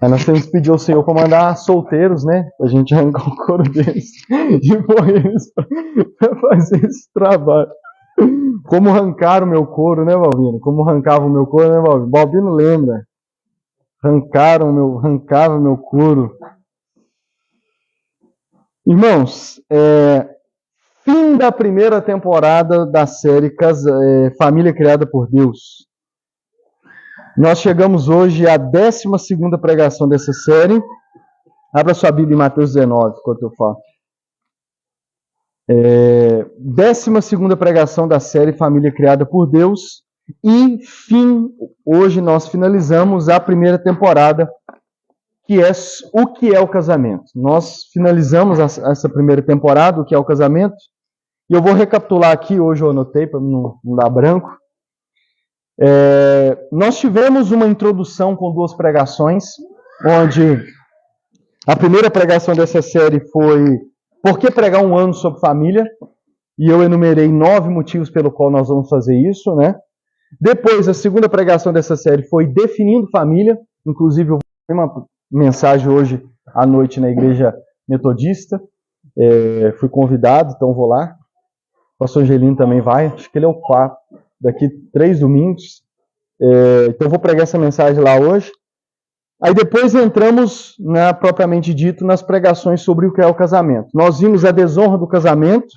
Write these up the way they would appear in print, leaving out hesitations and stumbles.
Aí nós temos que pedir ao Senhor para mandar solteiros, né? Pra gente arrancar o couro deles e pôr eles para fazer esse trabalho. Como arrancaram o meu couro, né, Valvino? Como arrancava o meu couro, né, Valvino? Valvino lembra. Arrancava o meu couro. Irmãos, fim da primeira temporada da série Família Criada por Deus. Nós chegamos hoje à 12ª pregação dessa série. Abra sua Bíblia em Mateus 19, enquanto eu falo. 12ª pregação da série Família Criada por Deus. E hoje nós finalizamos a primeira temporada, que é o que é o casamento. Nós finalizamos essa primeira temporada, o que é o casamento. E eu vou recapitular aqui, hoje eu anotei para não dar branco. Nós tivemos uma introdução com 2 pregações, onde a primeira pregação dessa série foi por que pregar um ano sobre família, e eu enumerei 9 motivos pelo qual nós vamos fazer isso, né? Depois, a segunda pregação dessa série foi definindo família, inclusive eu vou ter uma mensagem hoje à noite na igreja metodista, fui convidado, então vou lá. O pastor Angelino também vai, acho que ele é o 4, daqui 3 domingos. Então vou pregar essa mensagem lá hoje. Aí depois entramos, propriamente dito, nas pregações sobre o que é o casamento. Nós vimos a desonra do casamento,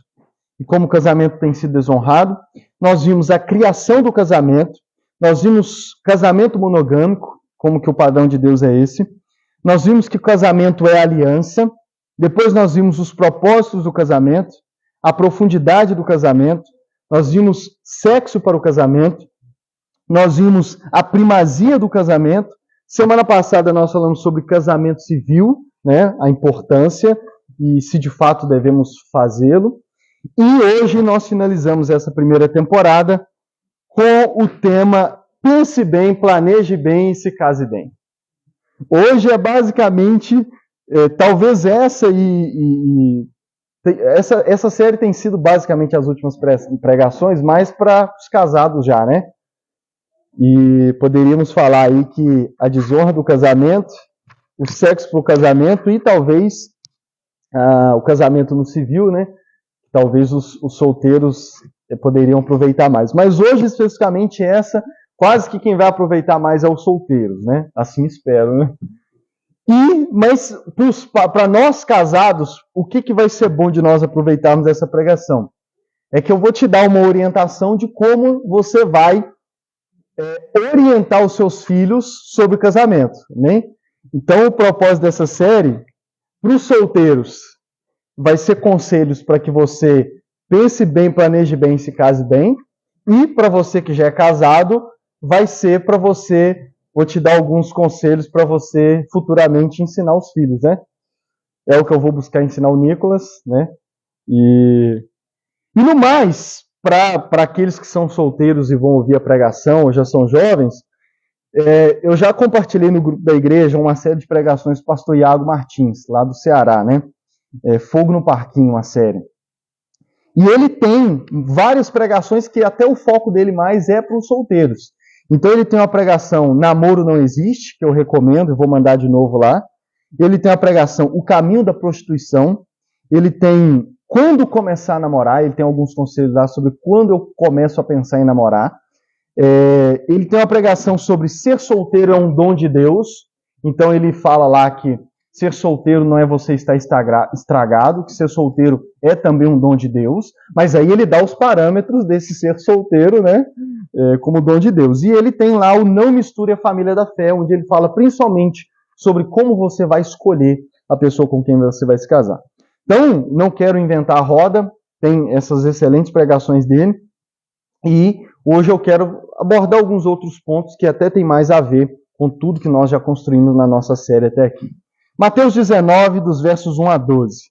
e como o casamento tem sido desonrado. Nós vimos a criação do casamento. Nós vimos casamento monogâmico, como que o padrão de Deus é esse. Nós vimos que o casamento é aliança. Depois nós vimos os propósitos do casamento, a profundidade do casamento. Nós vimos sexo para o casamento. Nós vimos a primazia do casamento. Semana passada nós falamos sobre casamento civil, né, a importância e se de fato devemos fazê-lo. E hoje nós finalizamos essa primeira temporada com o tema pense bem, planeje bem e se case bem. Hoje é basicamente, talvez essa essa série tem sido basicamente as últimas pregações, mais para os casados já, né? E poderíamos falar aí que a desonra do casamento, o sexo para o casamento e talvez o casamento no civil, né? Talvez os solteiros poderiam aproveitar mais. Mas hoje, especificamente, quase que quem vai aproveitar mais é os solteiros, né? Assim espero, né? Mas para nós casados, o que vai ser bom de nós aproveitarmos essa pregação? É que eu vou te dar uma orientação de como você vai orientar os seus filhos sobre o casamento, né? Então, o propósito dessa série, para os solteiros, vai ser conselhos para que você pense bem, planeje bem e se case bem. E para você que já é casado, vai ser para você, vou te dar alguns conselhos para você futuramente ensinar os filhos, né? É o que eu vou buscar ensinar o Nicolas, né? E no mais, para aqueles que são solteiros e vão ouvir a pregação ou já são jovens, eu já compartilhei no grupo da igreja uma série de pregações do pastor Iago Martins, lá do Ceará, né? Fogo no Parquinho, uma série. E ele tem várias pregações que até o foco dele mais é para os solteiros. Então ele tem uma pregação Namoro Não Existe, que eu recomendo, eu vou mandar de novo lá. Ele tem a pregação O Caminho da Prostituição. Ele tem Quando Começar a Namorar. Ele tem alguns conselhos lá sobre quando eu começo a pensar em namorar. Ele tem uma pregação sobre ser solteiro é um dom de Deus. Então ele fala lá que ser solteiro não é você estar estragado, que ser solteiro é também um dom de Deus, mas aí ele dá os parâmetros desse ser solteiro, né, como dom de Deus. E ele tem lá o Não Misture a Família da Fé, onde ele fala principalmente sobre como você vai escolher a pessoa com quem você vai se casar. Então, não quero inventar a roda, tem essas excelentes pregações dele, e hoje eu quero abordar alguns outros pontos que até tem mais a ver com tudo que nós já construímos na nossa série até aqui. Mateus 19, dos versos 1 a 12.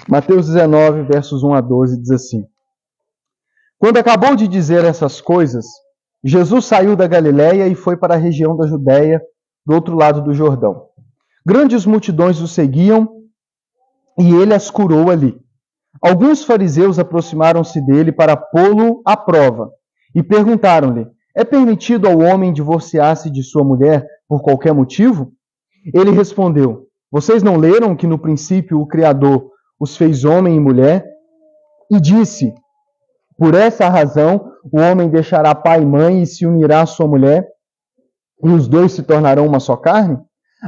Mateus 19, versos 1 a 12, diz assim: Quando acabou de dizer essas coisas, Jesus saiu da Galiléia e foi para a região da Judéia, do outro lado do Jordão. Grandes multidões o seguiam e ele as curou ali. Alguns fariseus aproximaram-se dele para pô-lo à prova e perguntaram-lhe: é permitido ao homem divorciar-se de sua mulher por qualquer motivo? Ele respondeu: vocês não leram que no princípio o Criador os fez homem e mulher? E disse: por essa razão o homem deixará pai e mãe e se unirá à sua mulher, e os dois se tornarão uma só carne?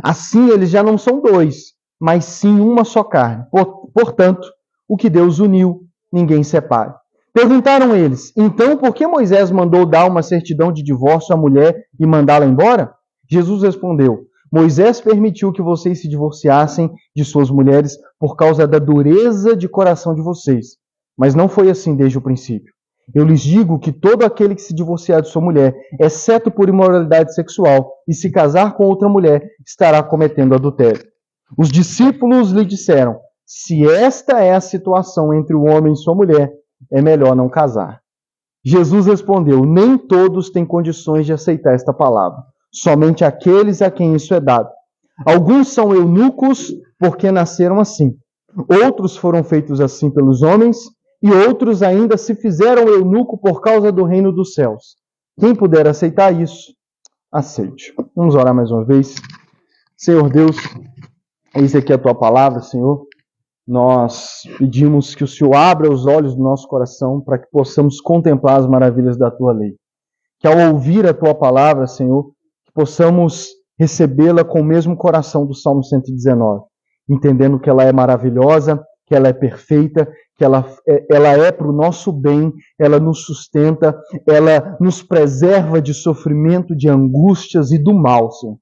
Assim eles já não são dois, mas sim uma só carne. Portanto, o que Deus uniu, ninguém separe. Perguntaram eles: então por que Moisés mandou dar uma certidão de divórcio à mulher e mandá-la embora? Jesus respondeu: Moisés permitiu que vocês se divorciassem de suas mulheres por causa da dureza de coração de vocês. Mas não foi assim desde o princípio. Eu lhes digo que todo aquele que se divorciar de sua mulher, exceto por imoralidade sexual, e se casar com outra mulher, estará cometendo adultério. Os discípulos lhe disseram: se esta é a situação entre o homem e sua mulher, é melhor não casar. Jesus respondeu: nem todos têm condições de aceitar esta palavra, somente aqueles a quem isso é dado. Alguns são eunucos porque nasceram assim. Outros foram feitos assim pelos homens, e outros ainda se fizeram eunuco por causa do reino dos céus. Quem puder aceitar isso, aceite. Vamos orar mais uma vez. Senhor Deus, eis aqui a tua palavra, Senhor. Nós pedimos que o Senhor abra os olhos do nosso coração para que possamos contemplar as maravilhas da tua lei. Que ao ouvir a tua palavra, Senhor, possamos recebê-la com o mesmo coração do Salmo 119, entendendo que ela é maravilhosa, que ela é perfeita, que ela é para o nosso bem, ela nos sustenta, ela nos preserva de sofrimento, de angústias e do mal, Senhor.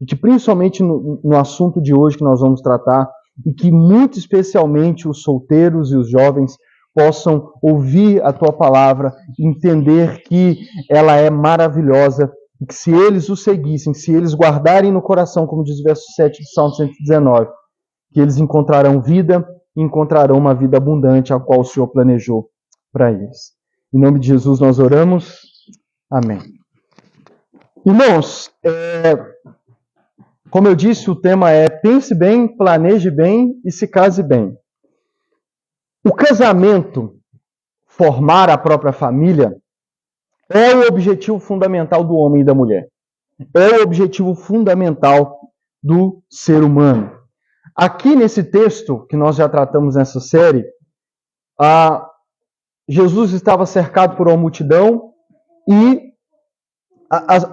E que principalmente no assunto de hoje que nós vamos tratar, e que muito especialmente os solteiros e os jovens possam ouvir a tua palavra, entender que ela é maravilhosa, e que se eles o seguissem, se eles guardarem no coração, como diz o verso 7 do Salmo 119, que eles encontrarão vida, e encontrarão uma vida abundante, a qual o Senhor planejou para eles. Em nome de Jesus nós oramos. Amém. Irmãos, como eu disse, o tema é pense bem, planeje bem e se case bem. O casamento, formar a própria família, é o objetivo fundamental do homem e da mulher. É o objetivo fundamental do ser humano. Aqui nesse texto, que nós já tratamos nessa série, Jesus estava cercado por uma multidão e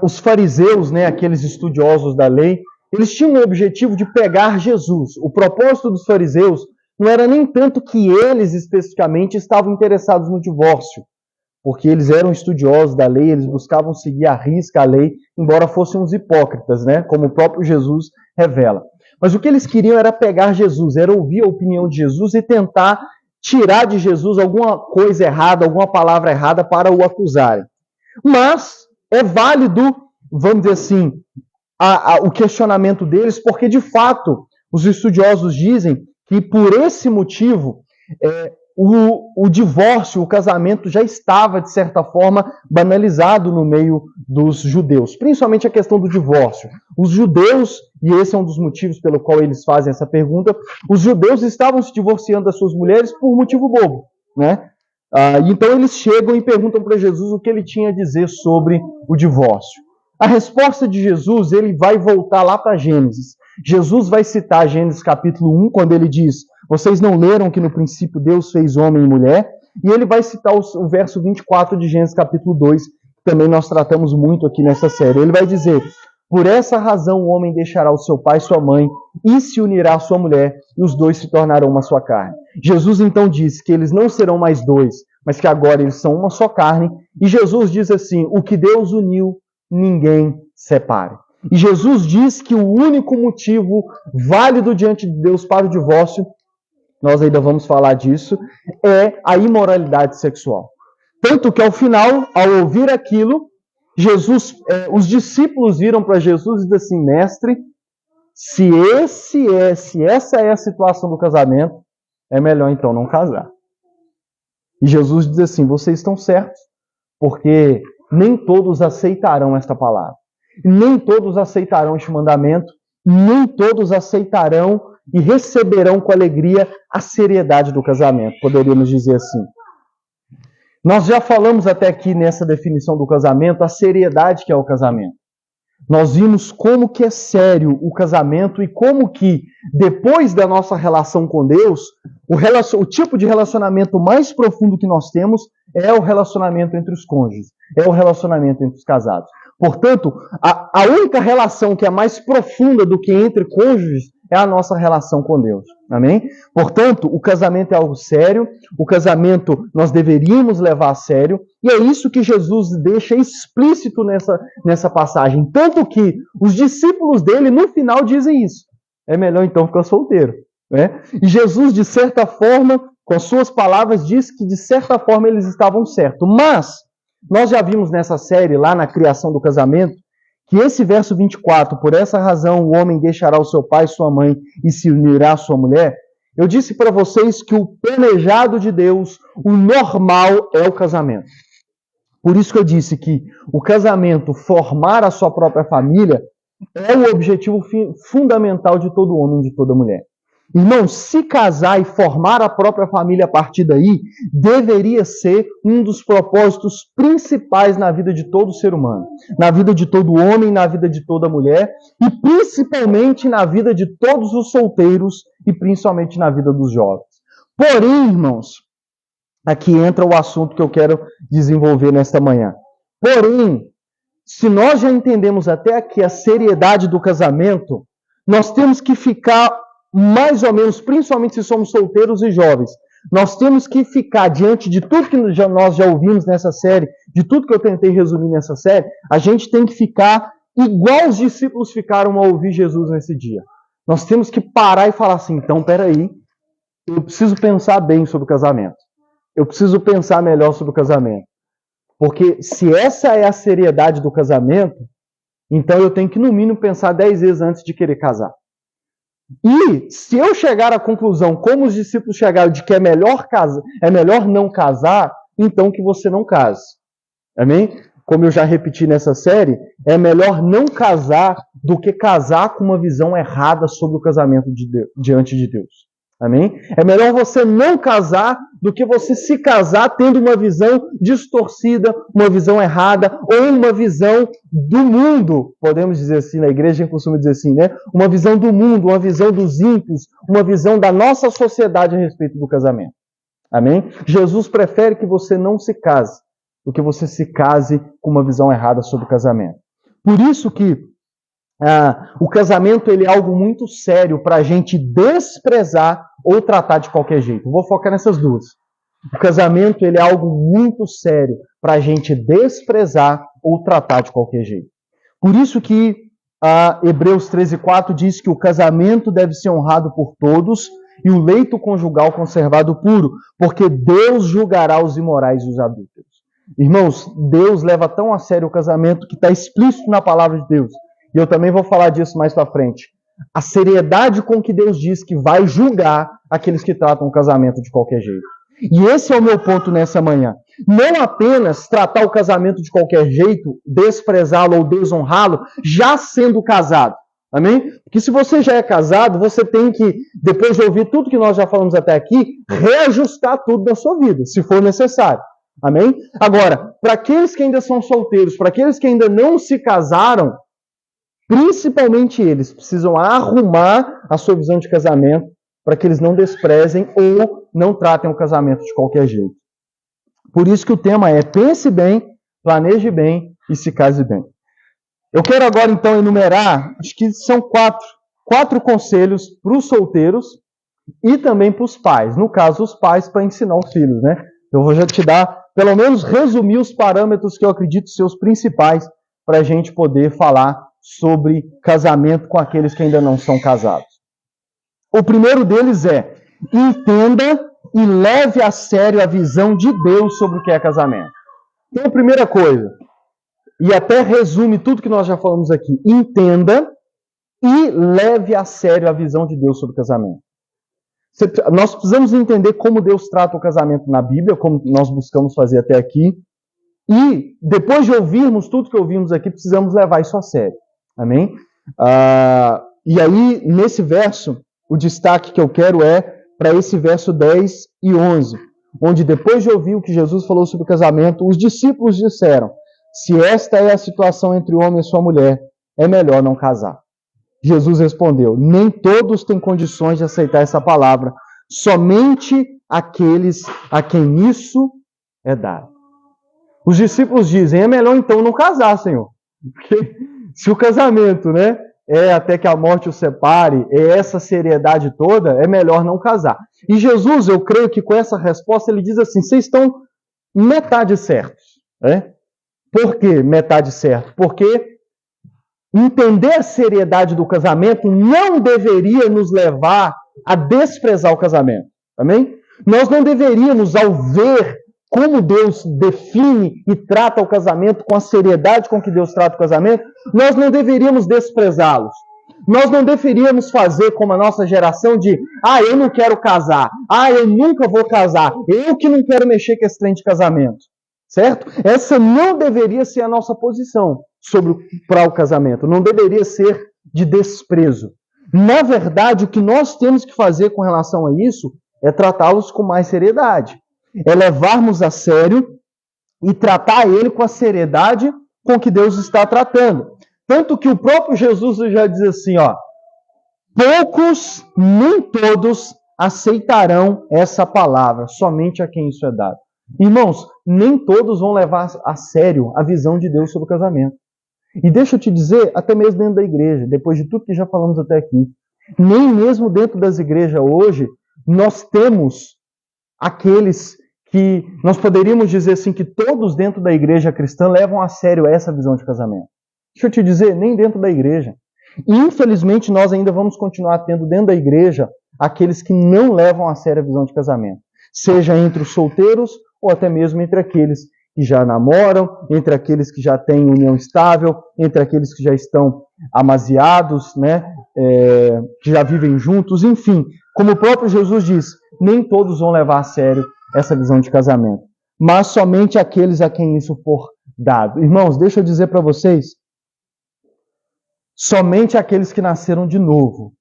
os fariseus, aqueles estudiosos da lei, eles tinham o objetivo de pegar Jesus. O propósito dos fariseus não era nem tanto que eles especificamente estavam interessados no divórcio, porque eles eram estudiosos da lei, eles buscavam seguir à risca a lei, embora fossem uns hipócritas, como o próprio Jesus revela. Mas o que eles queriam era pegar Jesus, era ouvir a opinião de Jesus e tentar tirar de Jesus alguma coisa errada, alguma palavra errada para o acusarem. Mas é válido, vamos dizer assim, o questionamento deles, porque de fato os estudiosos dizem que por esse motivo o divórcio, o casamento já estava, de certa forma, banalizado no meio dos judeus. Principalmente a questão do divórcio. Os judeus, e esse é um dos motivos pelo qual eles fazem essa pergunta, os judeus estavam se divorciando das suas mulheres por motivo bobo, então eles chegam e perguntam para Jesus o que ele tinha a dizer sobre o divórcio. A resposta de Jesus, ele vai voltar lá para Gênesis. Jesus vai citar Gênesis capítulo 1, quando ele diz: vocês não leram que no princípio Deus fez homem e mulher? E ele vai citar o verso 24 de Gênesis capítulo 2, que também nós tratamos muito aqui nessa série. Ele vai dizer: por essa razão o homem deixará o seu pai e sua mãe e se unirá à sua mulher, e os dois se tornarão uma só carne. Jesus então diz que eles não serão mais dois, mas que agora eles são uma só carne. E Jesus diz assim: o que Deus uniu, ninguém separe. E Jesus diz que o único motivo válido diante de Deus para o divórcio, nós ainda vamos falar disso, é a imoralidade sexual. Tanto que ao final, ao ouvir aquilo, os discípulos viram para Jesus e disseram assim: mestre, se essa é a situação do casamento, é melhor então não casar. E Jesus diz assim: vocês estão certos, porque nem todos aceitarão esta palavra. Nem todos aceitarão este mandamento, nem todos aceitarão e receberão com alegria a seriedade do casamento, poderíamos dizer assim. Nós já falamos até aqui nessa definição do casamento, a seriedade que é o casamento. Nós vimos como que é sério o casamento e como que, depois da nossa relação com Deus, o tipo de relacionamento mais profundo que nós temos é o relacionamento entre os cônjuges, é o relacionamento entre os casados. Portanto, a única relação que é mais profunda do que entre cônjuges é a nossa relação com Deus. Amém? Portanto, o casamento é algo sério, o casamento nós deveríamos levar a sério, e é isso que Jesus deixa explícito nessa passagem. Tanto que os discípulos dele, no final, dizem isso. É melhor então ficar solteiro. Né? E Jesus, de certa forma, com as suas palavras, diz que de certa forma eles estavam certos. Mas, nós já vimos nessa série, lá na criação do casamento, que esse verso 24, por essa razão o homem deixará o seu pai e sua mãe e se unirá à sua mulher. Eu disse para vocês que o planejado de Deus, o normal é o casamento. Por isso que eu disse que o casamento, formar a sua própria família, é o objetivo fundamental de todo homem e de toda mulher. Irmão, se casar e formar a própria família a partir daí, deveria ser um dos propósitos principais na vida de todo ser humano. Na vida de todo homem, na vida de toda mulher, e principalmente na vida de todos os solteiros, e principalmente na vida dos jovens. Porém, irmãos, aqui entra o assunto que eu quero desenvolver nesta manhã. Porém, se nós já entendemos até aqui a seriedade do casamento, nós temos que ficar mais ou menos, principalmente se somos solteiros e jovens, nós temos que ficar diante de tudo que nós já ouvimos nessa série, de tudo que eu tentei resumir nessa série, a gente tem que ficar igual os discípulos ficaram ao ouvir Jesus nesse dia. Nós temos que parar e falar assim, então, peraí, eu preciso pensar bem sobre o casamento. Eu preciso pensar melhor sobre o casamento. Porque se essa é a seriedade do casamento, então eu tenho que, no mínimo, pensar 10 vezes antes de querer casar. E se eu chegar à conclusão, como os discípulos chegaram, de que é melhor não casar, então que você não case. Amém? Como eu já repeti nessa série, é melhor não casar do que casar com uma visão errada sobre o casamento diante de Deus. Amém? É melhor você não casar do que você se casar tendo uma visão distorcida, uma visão errada, ou uma visão do mundo, podemos dizer assim, na igreja a gente costuma dizer assim, né? Uma visão do mundo, uma visão dos ímpios, uma visão da nossa sociedade a respeito do casamento. Amém? Jesus prefere que você não se case do que você se case com uma visão errada sobre o casamento. Por isso que o casamento ele é algo muito sério para a gente desprezar ou tratar de qualquer jeito. Vou focar nessas duas. O casamento ele é algo muito sério para a gente desprezar ou tratar de qualquer jeito. Por isso que Hebreus 13:4 diz que o casamento deve ser honrado por todos e o leito conjugal conservado puro, porque Deus julgará os imorais e os adúlteros. Irmãos, Deus leva tão a sério o casamento que está explícito na palavra de Deus. E eu também vou falar disso mais para frente. A seriedade com que Deus diz que vai julgar aqueles que tratam o casamento de qualquer jeito. E esse é o meu ponto nessa manhã. Não apenas tratar o casamento de qualquer jeito, desprezá-lo ou desonrá-lo, já sendo casado. Amém? Porque se você já é casado, você tem que, depois de ouvir tudo que nós já falamos até aqui, reajustar tudo na sua vida, se for necessário. Amém? Agora, para aqueles que ainda são solteiros, para aqueles que ainda não se casaram, principalmente eles precisam arrumar a sua visão de casamento para que eles não desprezem ou não tratem o casamento de qualquer jeito. Por isso que o tema é pense bem, planeje bem e se case bem. Eu quero agora então enumerar, acho que são quatro conselhos para os solteiros e também para os pais. No caso, os pais para ensinar os filhos, né? Eu vou já te dar, pelo menos resumir os parâmetros que eu acredito ser os principais para a gente poder falar sobre casamento com aqueles que ainda não são casados. O primeiro deles é, entenda e leve a sério a visão de Deus sobre o que é casamento. Então, a primeira coisa, e até resume tudo que nós já falamos aqui, entenda e leve a sério a visão de Deus sobre o casamento. Nós precisamos entender como Deus trata o casamento na Bíblia, como nós buscamos fazer até aqui, e depois de ouvirmos tudo que ouvimos aqui, precisamos levar isso a sério. Amém? E aí, nesse verso, o destaque que eu quero é para esse verso 10 e 11, onde depois de ouvir o que Jesus falou sobre o casamento, os discípulos disseram: se esta é a situação entre o homem e sua mulher, é melhor não casar. Jesus respondeu: nem todos têm condições de aceitar essa palavra, somente aqueles a quem isso é dado. Os discípulos dizem: é melhor então não casar, Senhor. Porque se o casamento, é até que a morte o separe, é essa seriedade toda, é melhor não casar. E Jesus, eu creio que com essa resposta, ele diz assim: vocês estão metade certos. Por que metade certo? Porque entender a seriedade do casamento não deveria nos levar a desprezar o casamento. Amém? Nós não deveríamos, ao ver como Deus define e trata o casamento, com a seriedade com que Deus trata o casamento, nós não deveríamos desprezá-los. Nós não deveríamos fazer como a nossa geração de: eu não quero casar, eu nunca vou casar, eu que não quero mexer com esse trem de casamento. Certo? Essa não deveria ser a nossa posição para o casamento. Não deveria ser de desprezo. Na verdade, o que nós temos que fazer com relação a isso é tratá-los com mais seriedade. É levarmos a sério e tratar ele com a seriedade com que Deus está tratando. Tanto que o próprio Jesus já diz assim, poucos, nem todos, aceitarão essa palavra, somente a quem isso é dado. Irmãos, nem todos vão levar a sério a visão de Deus sobre o casamento. E deixa eu te dizer, até mesmo dentro da igreja, depois de tudo que já falamos até aqui, nem mesmo dentro das igrejas hoje, nós temos aqueles que nós poderíamos dizer assim, que todos dentro da igreja cristã levam a sério essa visão de casamento. Deixa eu te dizer, nem dentro da igreja. Infelizmente, nós ainda vamos continuar tendo dentro da igreja aqueles que não levam a sério a visão de casamento. Seja entre os solteiros ou até mesmo entre aqueles que já namoram, entre aqueles que já têm união estável, entre aqueles que já estão amaziados, que já vivem juntos, enfim. Como o próprio Jesus diz, nem todos vão levar a sério essa visão de casamento, mas somente aqueles a quem isso for dado. Irmãos, deixa eu dizer para vocês, somente aqueles que nasceram de novo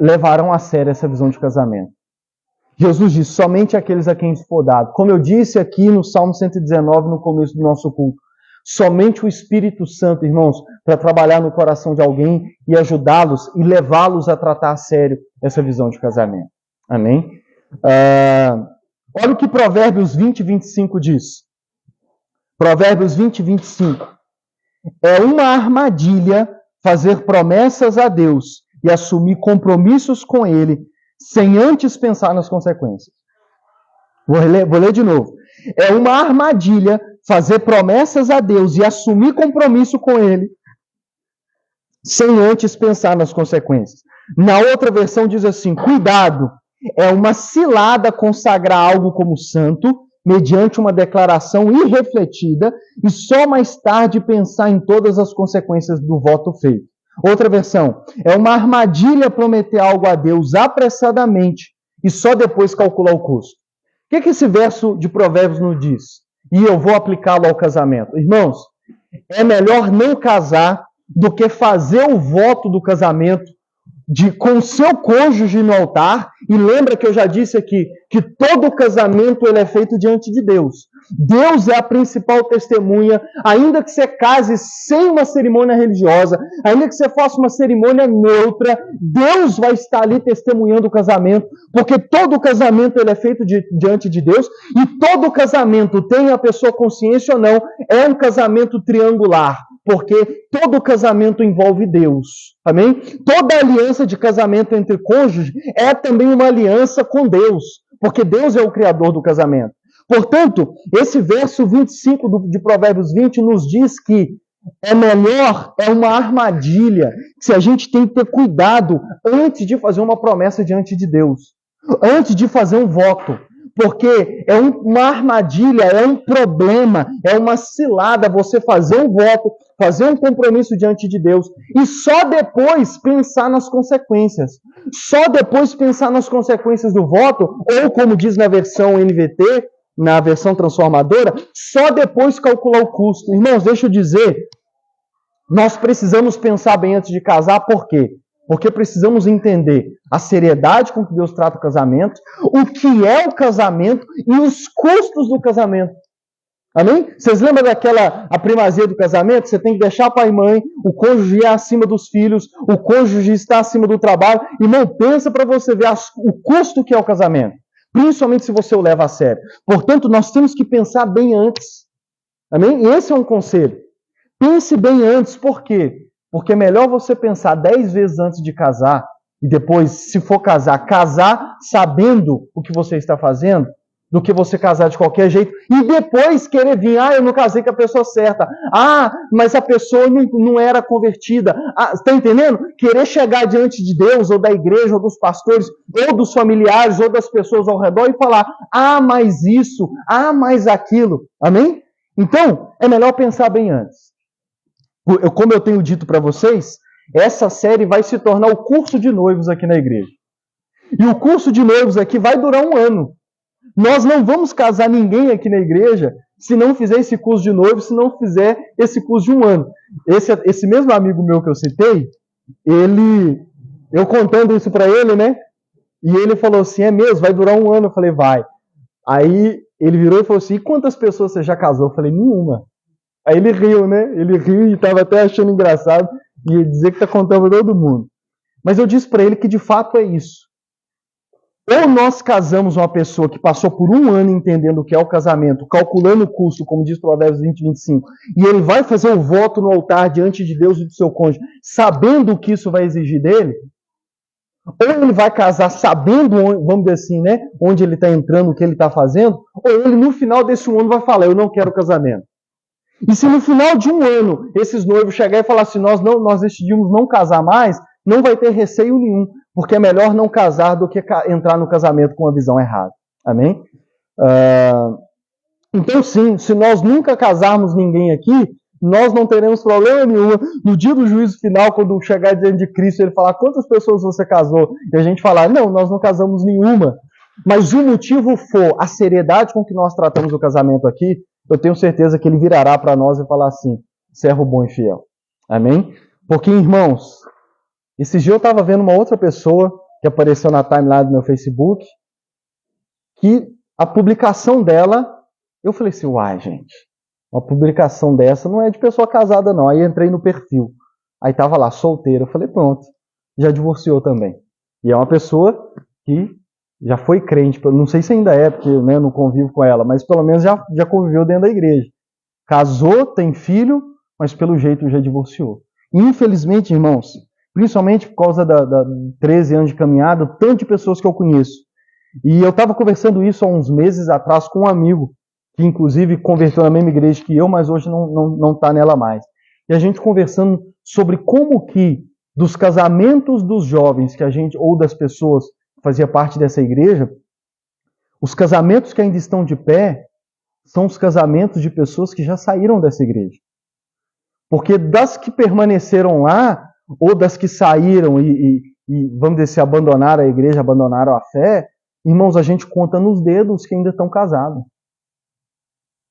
levarão a sério essa visão de casamento. Jesus diz, somente aqueles a quem isso for dado. Como eu disse aqui no Salmo 119, no começo do nosso culto, somente o Espírito Santo, irmãos, para trabalhar no coração de alguém e ajudá-los e levá-los a tratar a sério essa visão de casamento. Amém? Olha o que Provérbios 20, 25 diz. Provérbios 20, 25. É uma armadilha fazer promessas a Deus e assumir compromissos com Ele, sem antes pensar nas consequências. Vou ler de novo. É uma armadilha fazer promessas a Deus e assumir compromisso com Ele, sem antes pensar nas consequências. Na outra versão diz assim, cuidado, é uma cilada consagrar algo como santo, mediante uma declaração irrefletida, e só mais tarde pensar em todas as consequências do voto feito. Outra versão, é uma armadilha prometer algo a Deus apressadamente e só depois calcular o custo. O que esse verso de Provérbios nos diz? E eu vou aplicá-lo ao casamento. Irmãos, é melhor não casar do que fazer o voto do casamento com seu cônjuge no altar. E lembra que eu já disse aqui que todo casamento ele é feito diante de Deus. Deus é a principal testemunha, ainda que você case sem uma cerimônia religiosa, ainda que você faça uma cerimônia neutra, Deus vai estar ali testemunhando o casamento, porque todo casamento ele é feito diante de Deus, e todo casamento, tenha a pessoa consciência ou não, é um casamento triangular, porque todo casamento envolve Deus. Amém? Toda aliança de casamento entre cônjuges é também uma aliança com Deus, porque Deus é o criador do casamento. Portanto, esse verso 25 de Provérbios 20 nos diz que é uma armadilha, que a gente tem que ter cuidado antes de fazer uma promessa diante de Deus, antes de fazer um voto. Porque é uma armadilha, é um problema, é uma cilada você fazer um voto, fazer um compromisso diante de Deus e só depois pensar nas consequências. Só depois pensar nas consequências do voto, ou como diz na versão NVT, na versão transformadora, só depois calcular o custo. Irmãos, deixa eu dizer, nós precisamos pensar bem antes de casar, por quê? Porque precisamos entender a seriedade com que Deus trata o casamento, o que é o casamento e os custos do casamento. Amém? Vocês lembram daquela a primazia do casamento? Você tem que deixar pai e mãe, o cônjuge ir acima dos filhos, o cônjuge está acima do trabalho. Irmão, pensa para você ver o custo que é o casamento. Principalmente se você o leva a sério. Portanto, nós temos que pensar bem antes. Amém? E esse é um conselho. Pense bem antes. Por quê? Porque é melhor você pensar 10 vezes antes de casar e depois, se for casar sabendo o que você está fazendo, do que você casar de qualquer jeito e depois querer vir, eu não casei com a pessoa certa. Mas a pessoa não era convertida. Está entendendo? Querer chegar diante de Deus, ou da igreja, ou dos pastores, ou dos familiares, ou das pessoas ao redor e falar, mais isso, mais aquilo. Amém? Então, é melhor pensar bem antes. Como eu tenho dito para vocês, essa série vai se tornar o curso de noivos aqui na igreja. E o curso de noivos aqui vai durar 1 ano. Nós não vamos casar ninguém aqui na igreja se não fizer esse curso de noivos, se não fizer esse curso de 1 ano. Esse mesmo amigo meu que eu citei, eu contando isso para ele, né? E ele falou assim, é mesmo, vai durar 1 ano. Eu falei, vai. Aí ele virou e falou assim, e quantas pessoas você já casou? Eu falei, nenhuma. Aí ele riu, né? Ele riu e estava até achando engraçado e dizer que está contando para todo mundo. Mas eu disse para ele que de fato é isso. Ou nós casamos uma pessoa que passou por 1 ano entendendo o que é o casamento, calculando o custo, como diz Provérbios 20:25, e ele vai fazer o voto no altar diante de Deus e do seu cônjuge, sabendo o que isso vai exigir dele, ou ele vai casar sabendo, vamos dizer assim, né, onde ele está entrando, o que ele está fazendo, ou ele no final desse 1 ano vai falar, eu não quero casamento. E se no final de 1 ano esses noivos chegarem e falar assim, nós decidimos não casar mais, não vai ter receio nenhum, porque é melhor não casar do que entrar no casamento com uma visão errada. Amém? Então sim, se nós nunca casarmos ninguém aqui, nós não teremos problema nenhum. No dia do juízo final, quando chegar diante de Cristo, ele falar quantas pessoas você casou, e a gente falar, não, nós não casamos nenhuma. Mas se o motivo for a seriedade com que nós tratamos o casamento aqui, eu tenho certeza que ele virará para nós e falar assim, servo bom e fiel. Amém? Porque, irmãos, esse dia eu estava vendo uma outra pessoa que apareceu na timeline do meu Facebook, que a publicação dela, eu falei assim, uai, gente, uma publicação dessa não é de pessoa casada não. Aí entrei no perfil, aí estava lá, solteira, eu falei, pronto, já divorciou também. E é uma pessoa que já foi crente, não sei se ainda é, porque eu não convivo com ela, mas pelo menos já conviveu dentro da igreja. Casou, tem filho, mas pelo jeito já divorciou. Infelizmente, irmãos, principalmente por causa da 13 anos de caminhada, tanto de pessoas que eu conheço. E eu estava conversando isso há uns meses atrás com um amigo, que inclusive converteu na mesma igreja que eu, mas hoje não está nela mais. E a gente conversando sobre como que dos casamentos dos jovens que a gente, ou das pessoas que fazia parte dessa igreja, os casamentos que ainda estão de pé são os casamentos de pessoas que já saíram dessa igreja. Porque das que permaneceram lá, ou das que saíram e vamos dizer, se abandonaram a igreja, abandonaram a fé, irmãos, a gente conta nos dedos que ainda estão casados.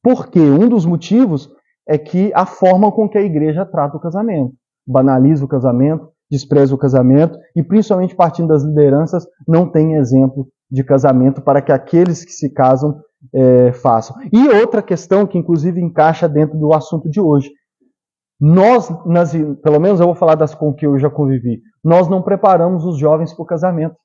Por quê? Um dos motivos é que a forma com que a igreja trata o casamento. Banaliza o casamento, despreza o casamento e, principalmente partindo das lideranças, não tem exemplo de casamento para que aqueles que se casam façam. E outra questão que, inclusive, encaixa dentro do assunto de hoje. Nós, pelo menos eu vou falar das com que eu já convivi, nós não preparamos os jovens para o casamento.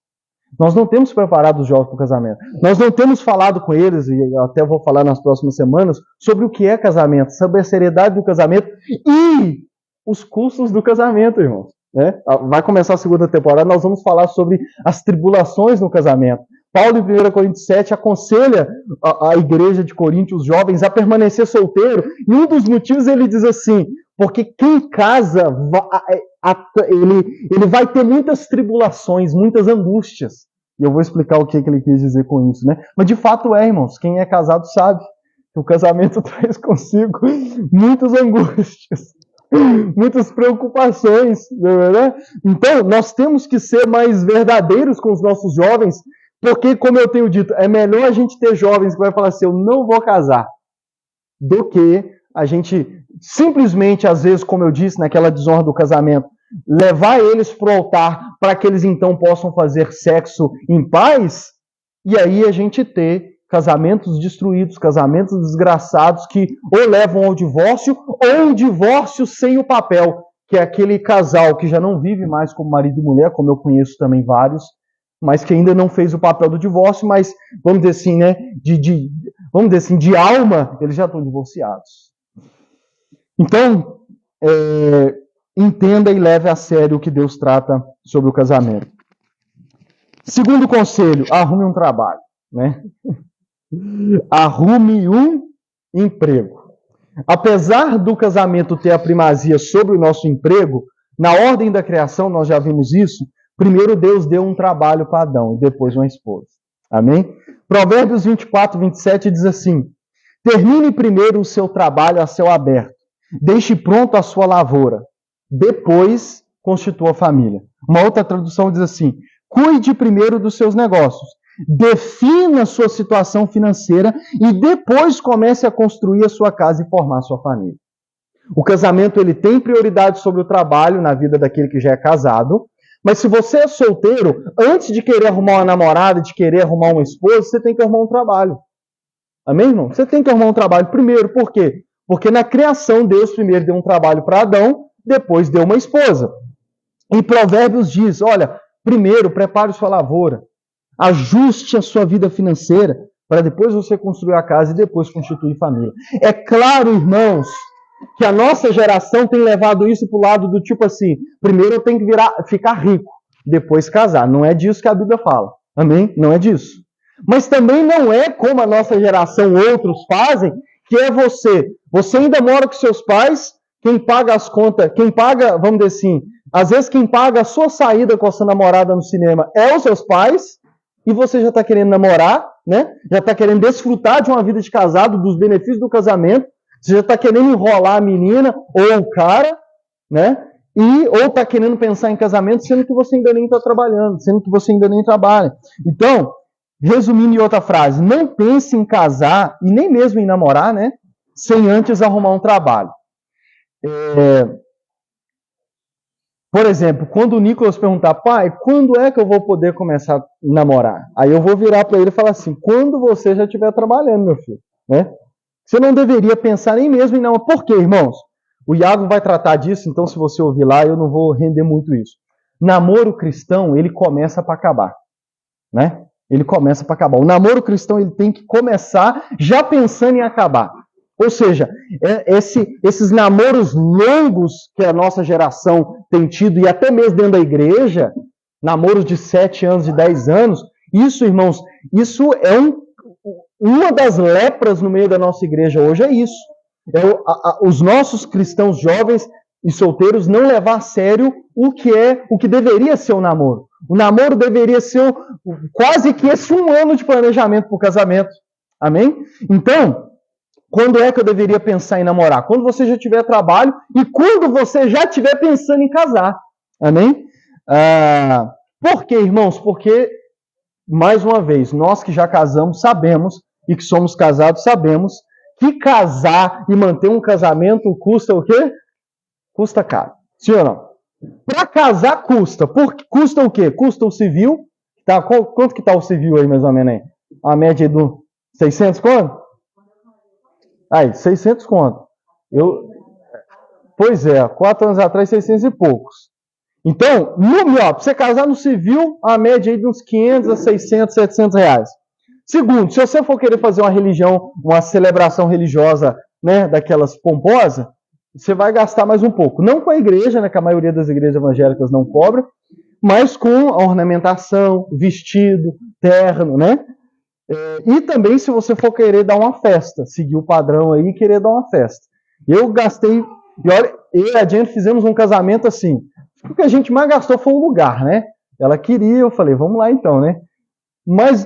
Nós não temos preparado os jovens para o casamento. Nós não temos falado com eles, e até vou falar nas próximas semanas, sobre o que é casamento, sobre a seriedade do casamento e os custos do casamento, irmãos. Né? Vai começar a 2ª temporada, nós vamos falar sobre as tribulações no casamento. Paulo, em 1 Coríntios 7, aconselha a igreja de Corinto, os jovens, a permanecer solteiro. E um dos motivos ele diz assim, porque quem casa, ele vai ter muitas tribulações, muitas angústias. E eu vou explicar o que ele quis dizer com isso, né? Mas de fato irmãos, quem é casado sabe que o casamento traz consigo muitas angústias, muitas preocupações, né? Então, nós temos que ser mais verdadeiros com os nossos jovens, porque, como eu tenho dito, é melhor a gente ter jovens que vai falar assim, eu não vou casar, do que a gente simplesmente, às vezes, como eu disse, naquela desonra do casamento, levar eles para o altar para que eles então possam fazer sexo em paz, e aí a gente ter casamentos destruídos, casamentos desgraçados que ou levam ao divórcio ou um divórcio sem o papel, que é aquele casal que já não vive mais como marido e mulher, como eu conheço também vários, mas que ainda não fez o papel do divórcio, mas vamos dizer assim, né, vamos dizer assim, de alma, eles já estão divorciados. Então, entenda e leve a sério o que Deus trata sobre o casamento. Segundo conselho, arrume um trabalho, né? Arrume um emprego. Apesar do casamento ter a primazia sobre o nosso emprego, na ordem da criação, nós já vimos isso, primeiro Deus deu um trabalho para Adão e depois uma esposa. Amém? Provérbios 24, 27 diz assim: termine primeiro o seu trabalho a céu aberto, deixe pronto a sua lavoura, depois constitua a família. Uma outra tradução diz assim: cuide primeiro dos seus negócios, defina a sua situação financeira e depois comece a construir a sua casa e formar a sua família. O casamento ele tem prioridade sobre o trabalho na vida daquele que já é casado, mas se você é solteiro, antes de querer arrumar uma namorada, de querer arrumar uma esposa, você tem que arrumar um trabalho. Amém, irmão? Você tem que arrumar um trabalho primeiro. Por quê? Porque na criação Deus primeiro deu um trabalho para Adão, depois deu uma esposa. E Provérbios diz, olha, primeiro prepare sua lavoura, ajuste a sua vida financeira, para depois você construir a casa e depois constituir família. É claro, irmãos, que a nossa geração tem levado isso para o lado do tipo assim, primeiro eu tenho que ficar rico, depois casar. Não é disso que a Bíblia fala. Amém? Não é disso. Mas também não é como a nossa geração, outros fazem, que é você. Você ainda mora com seus pais, quem paga as contas, quem paga, vamos dizer assim, às vezes quem paga a sua saída com a sua namorada no cinema é os seus pais, e você já está querendo namorar, né? Já está querendo desfrutar de uma vida de casado, dos benefícios do casamento, você já está querendo enrolar a menina ou o cara, né? Ou está querendo pensar em casamento, sendo que você ainda nem está trabalhando, sendo que você ainda nem trabalha. Então, resumindo em outra frase, não pense em casar, e nem mesmo em namorar, né? Sem antes arrumar um trabalho. Por exemplo, quando o Nicolas perguntar, pai, quando é que eu vou poder começar a namorar? Aí eu vou virar para ele e falar assim, quando você já estiver trabalhando, meu filho, né? Você não deveria pensar nem mesmo em namorar. Por quê, irmãos? O Iago vai tratar disso, então se você ouvir lá, eu não vou render muito isso. Namoro cristão, ele começa para acabar, né? Ele começa para acabar. O namoro cristão, ele tem que começar já pensando em acabar. Ou seja, esses namoros longos que a nossa geração tem tido, e até mesmo dentro da igreja, namoros de 7 anos, de 10 anos, isso, irmãos, isso é uma das lepras no meio da nossa igreja hoje, é isso. Os nossos cristãos jovens e solteiros não levar a sério o que deveria ser o namoro. O namoro deveria ser quase que esse 1 ano de planejamento para o casamento. Amém? Então, quando é que eu deveria pensar em namorar? Quando você já tiver trabalho e quando você já estiver pensando em casar. Amém? Por quê, irmãos? Porque, mais uma vez, nós que já casamos sabemos, e que somos casados sabemos, que casar e manter um casamento custa o quê? Custa caro. Sim ou não? Para casar custa. Custa o quê? Custa o civil. Tá, quanto que está o civil aí, mais ou menos? Aí? A média do 600 quanto? Aí, 600 conto. Pois é, 4 anos atrás, 600 e poucos. Então, para você casar no civil, a média aí de uns 500 a 600, 700 reais. Segundo, se você for querer fazer uma religião, uma celebração religiosa, né, daquelas pomposas, você vai gastar mais um pouco. Não com a igreja, né, que a maioria das igrejas evangélicas não cobra, mas com a ornamentação, vestido, terno, né? E também se você for querer dar uma festa, seguir o padrão aí e querer dar uma festa. Eu gastei, e olha, eu e a Jennifer fizemos um casamento assim, o que a gente mais gastou foi o lugar, né? Ela queria, eu falei, vamos lá então, né? Mas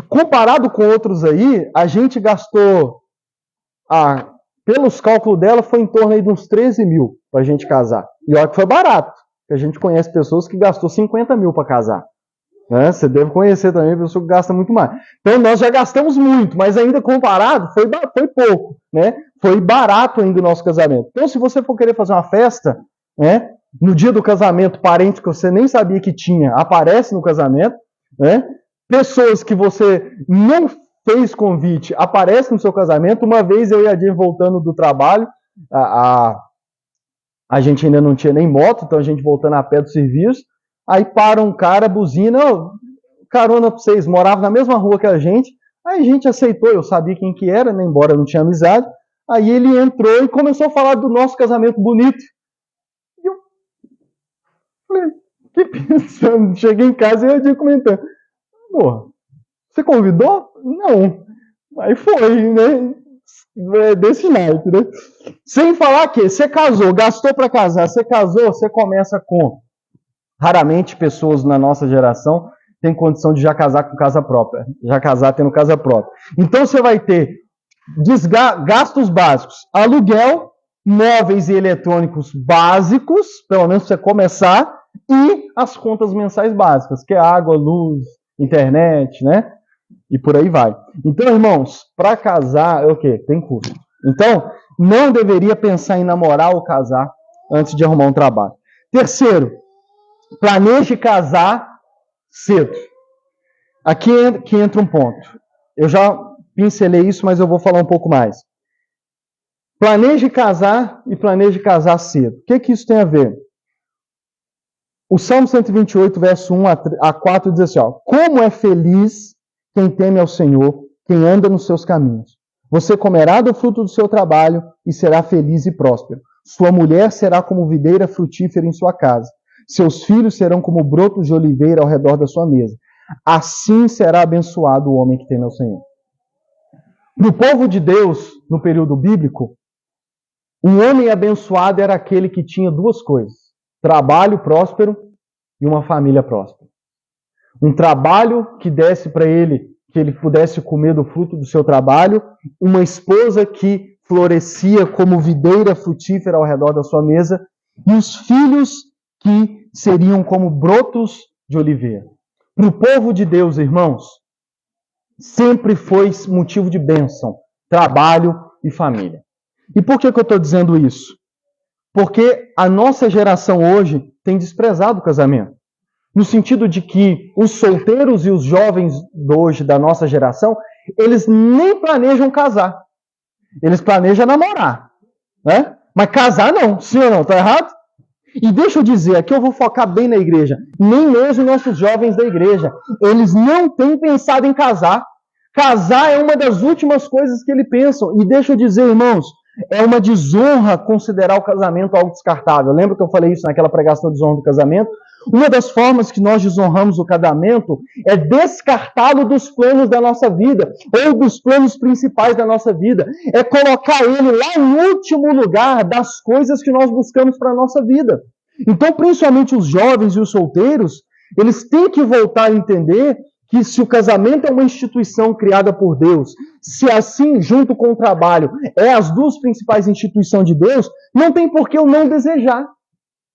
comparado com outros aí, a gente gastou, pelos cálculos dela, foi em torno aí de uns 13 mil pra gente casar. E olha que foi barato, porque a gente conhece pessoas que gastou 50 mil para casar. Né? Você deve conhecer também pessoa que gasta muito mais. Então nós já gastamos muito, mas ainda comparado foi pouco, né? Foi barato ainda o nosso casamento. Então se você for querer fazer uma festa, né, No dia do casamento, parentes que você nem sabia que tinha, aparecem no casamento, né? Pessoas que você não fez convite, aparecem no seu casamento. Uma vez eu e a Dir voltando do trabalho, a gente ainda não tinha nem moto, então a gente voltando a pé do serviço, aí para um cara, buzina, oh, carona pra vocês, morava na mesma rua que a gente. Aí a gente aceitou, eu sabia quem que era, né, embora não tinha amizade. Aí ele entrou e começou a falar do nosso casamento bonito. E eu falei, que pensando? Cheguei em casa e eu ia comentando. Porra, você convidou? Não. Aí foi, né? Desse naipe, né? Sem falar que você casou, gastou para casar, você casou, você começa com... Raramente pessoas na nossa geração têm condição de já casar com casa própria, já casar tendo casa própria. Então você vai ter gastos básicos, aluguel, móveis e eletrônicos básicos, pelo menos para você começar, e as contas mensais básicas, que é água, luz, internet, né? E por aí vai. Então, irmãos, para casar é o quê? Tem custo. Então, não deveria pensar em namorar ou casar antes de arrumar um trabalho. Terceiro, planeje casar cedo. Aqui que entra um ponto. Eu já pincelei isso, mas eu vou falar um pouco mais. Planeje casar e planeje casar cedo. O que isso tem a ver? O Salmo 128, verso 1 a 4 diz assim, ó, como é feliz quem teme ao Senhor, quem anda nos seus caminhos. Você comerá do fruto do seu trabalho e será feliz e próspero. Sua mulher será como videira frutífera em sua casa. Seus filhos serão como brotos de oliveira ao redor da sua mesa. Assim será abençoado o homem que teme ao Senhor. No povo de Deus, no período bíblico, um homem abençoado era aquele que tinha duas coisas: trabalho próspero e uma família próspera. Um trabalho que desse para ele, que ele pudesse comer do fruto do seu trabalho, uma esposa que florescia como videira frutífera ao redor da sua mesa, e os filhos que seriam como brotos de oliveira. Para o povo de Deus, irmãos, sempre foi motivo de bênção, trabalho e família. E por que eu estou dizendo isso? Porque a nossa geração hoje tem desprezado o casamento. No sentido de que os solteiros e os jovens de hoje, da nossa geração, eles nem planejam casar. Eles planejam namorar, né? Mas casar não, sim ou não? Está errado? E deixa eu dizer, aqui eu vou focar bem na igreja. Nem mesmo nossos jovens da igreja, eles não têm pensado em casar. Casar é uma das últimas coisas que eles pensam. E deixa eu dizer, irmãos, é uma desonra considerar o casamento algo descartável. Lembra que eu falei isso naquela pregação de desonra do casamento? Uma das formas que nós desonramos o casamento é descartá-lo dos planos da nossa vida, ou dos planos principais da nossa vida. É colocar ele lá no último lugar das coisas que nós buscamos para a nossa vida. Então, principalmente os jovens e os solteiros, eles têm que voltar a entender que se o casamento é uma instituição criada por Deus, se assim, junto com o trabalho, é as duas principais instituições de Deus, não tem por que eu não desejar.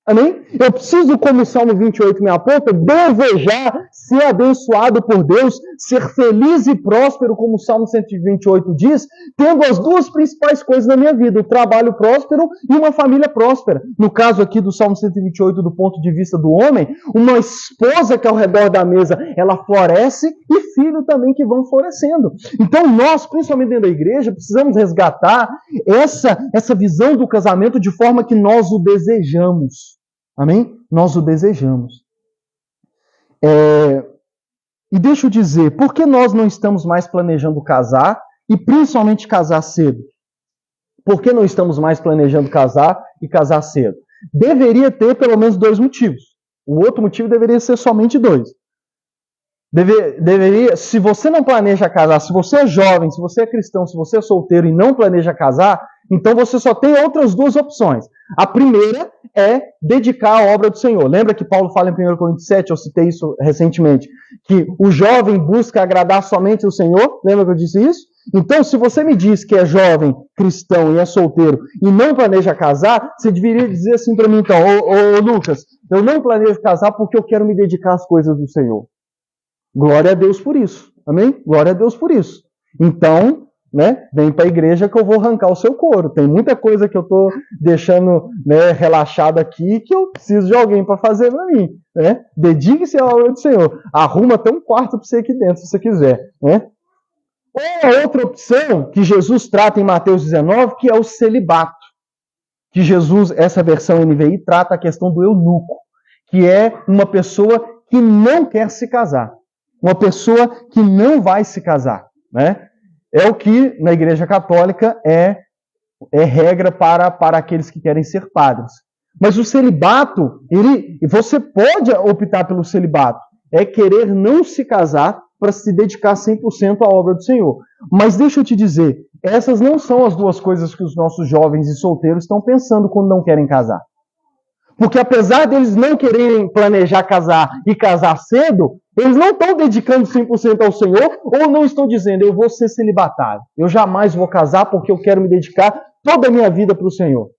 Amém? Eu preciso, como o Salmo 28 me aponta, desejar ser abençoado por Deus, ser feliz e próspero, como o Salmo 128 diz, tendo as duas principais coisas na minha vida, o trabalho próspero e uma família próspera. No caso aqui do Salmo 128, do ponto de vista do homem, uma esposa que ao redor da mesa, ela floresce, e filhos também que vão florescendo. Então nós, principalmente dentro da igreja, precisamos resgatar essa visão do casamento de forma que nós o desejamos. Amém? Nós o desejamos. E deixa eu dizer, por que nós não estamos mais planejando casar, e principalmente casar cedo? Por que não estamos mais planejando casar e casar cedo? Deveria ter pelo menos dois motivos. O outro motivo deveria ser somente dois. Se você não planeja casar, se você é jovem, se você é cristão, se você é solteiro e não planeja casar, então você só tem outras duas opções. A primeira é dedicar a obra do Senhor. Lembra que Paulo fala em 1 Coríntios 7, eu citei isso recentemente, que o jovem busca agradar somente o Senhor? Lembra que eu disse isso? Então, se você me diz que é jovem, cristão e é solteiro e não planeja casar, você deveria dizer assim para mim, então, ô Lucas, eu não planejo casar porque eu quero me dedicar às coisas do Senhor. Glória a Deus por isso. Amém? Glória a Deus por isso. Então, né, vem para a igreja que eu vou arrancar o seu couro. Tem muita coisa que eu estou deixando, né, relaxado aqui que eu preciso de alguém para fazer para mim. Né? Dedique-se à obra do Senhor. Arruma até um quarto para você aqui dentro, se você quiser. Né? Ou a outra opção que Jesus trata em Mateus 19, que é o celibato. Que Jesus, essa versão NVI, trata a questão do eunuco, que é uma pessoa que não quer se casar. Uma pessoa que não vai se casar. Né? É o que, na Igreja Católica, é regra para aqueles que querem ser padres. Mas o celibato, você pode optar pelo celibato. É querer não se casar para se dedicar 100% à obra do Senhor. Mas deixa eu te dizer, essas não são as duas coisas que os nossos jovens e solteiros estão pensando quando não querem casar. Porque apesar deles não quererem planejar casar e casar cedo, eles não estão dedicando 100% ao Senhor ou não estão dizendo, eu vou ser celibatário. Eu jamais vou casar porque eu quero me dedicar toda a minha vida para o Senhor.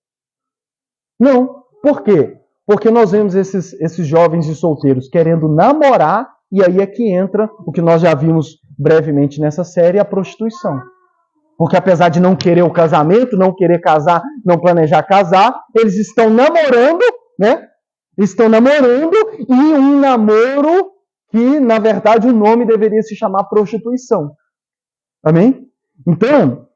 Não. Por quê? Porque nós vemos esses jovens e solteiros querendo namorar e aí é que entra o que nós já vimos brevemente nessa série, a prostituição. Porque apesar de não querer o casamento, não querer casar, não planejar casar, eles estão namorando, né? Estão namorando e um namoro que, na verdade, o nome deveria se chamar prostituição. Amém? Então,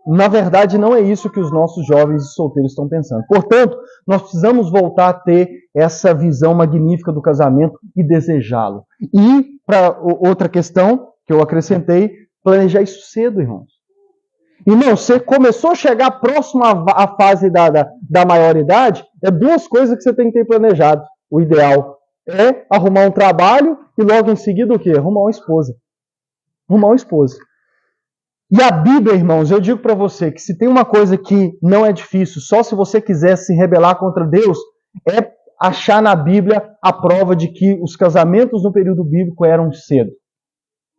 na verdade, não é isso que os nossos jovens e solteiros estão pensando. Portanto, nós precisamos voltar a ter essa visão magnífica do casamento e desejá-lo. E, para outra questão que eu acrescentei, planejar isso cedo, irmãos. Irmão, você começou a chegar próximo à fase da maioridade, é duas coisas que você tem que ter planejado. O ideal é arrumar um trabalho e logo em seguida o quê? Arrumar uma esposa. Arrumar uma esposa. E a Bíblia, irmãos, eu digo para você que se tem uma coisa que não é difícil, só se você quiser se rebelar contra Deus, é achar na Bíblia a prova de que os casamentos no período bíblico eram cedo.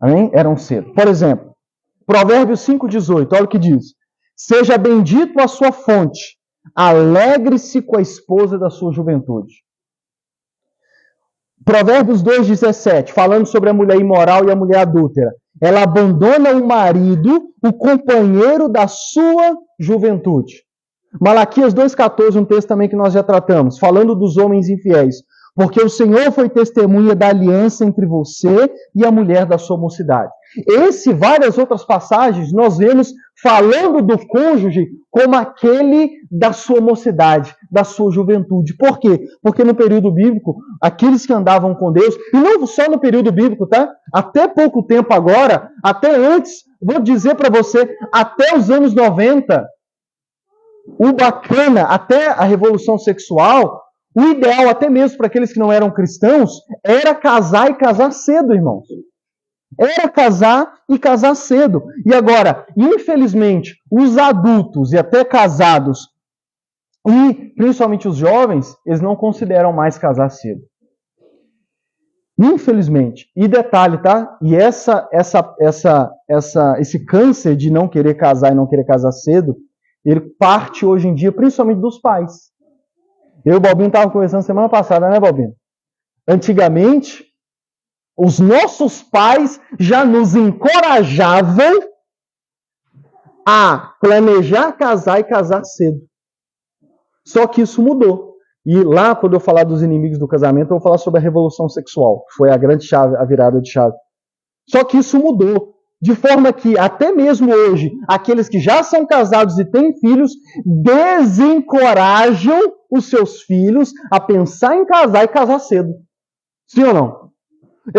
Amém? Eram cedo. Por exemplo, Provérbios 5,18, olha o que diz. Seja bendito a sua fonte, alegre-se com a esposa da sua juventude. Provérbios 2,17, falando sobre a mulher imoral e a mulher adúltera. Ela abandona o marido, o companheiro da sua juventude. Malaquias 2,14, um texto também que nós já tratamos, falando dos homens infiéis. Porque o Senhor foi testemunha da aliança entre você e a mulher da sua mocidade. Esse e várias outras passagens nós vemos falando do cônjuge como aquele da sua mocidade, da sua juventude. Por quê? Porque no período bíblico, aqueles que andavam com Deus, e não só no período bíblico, tá? Até pouco tempo agora, até antes, vou dizer para você, até os anos 90, o bacana, até a revolução sexual, o ideal, até mesmo para aqueles que não eram cristãos, era casar e casar cedo, irmãos. Era casar e casar cedo. E agora, infelizmente, os adultos e até casados, e principalmente os jovens, eles não consideram mais casar cedo. Infelizmente. E detalhe, tá? E esse câncer de não querer casar e não querer casar cedo, ele parte hoje em dia principalmente dos pais. Eu e o Balbino estavam conversando semana passada, né, Balbino? Antigamente, os nossos pais já nos encorajavam a planejar casar e casar cedo. Só que isso mudou. E lá, quando eu falar dos inimigos do casamento, eu vou falar sobre a revolução sexual, que foi a grande chave, a virada de chave. Só que isso mudou. De forma que, até mesmo hoje, aqueles que já são casados e têm filhos, desencorajam os seus filhos a pensar em casar e casar cedo. Sim ou não?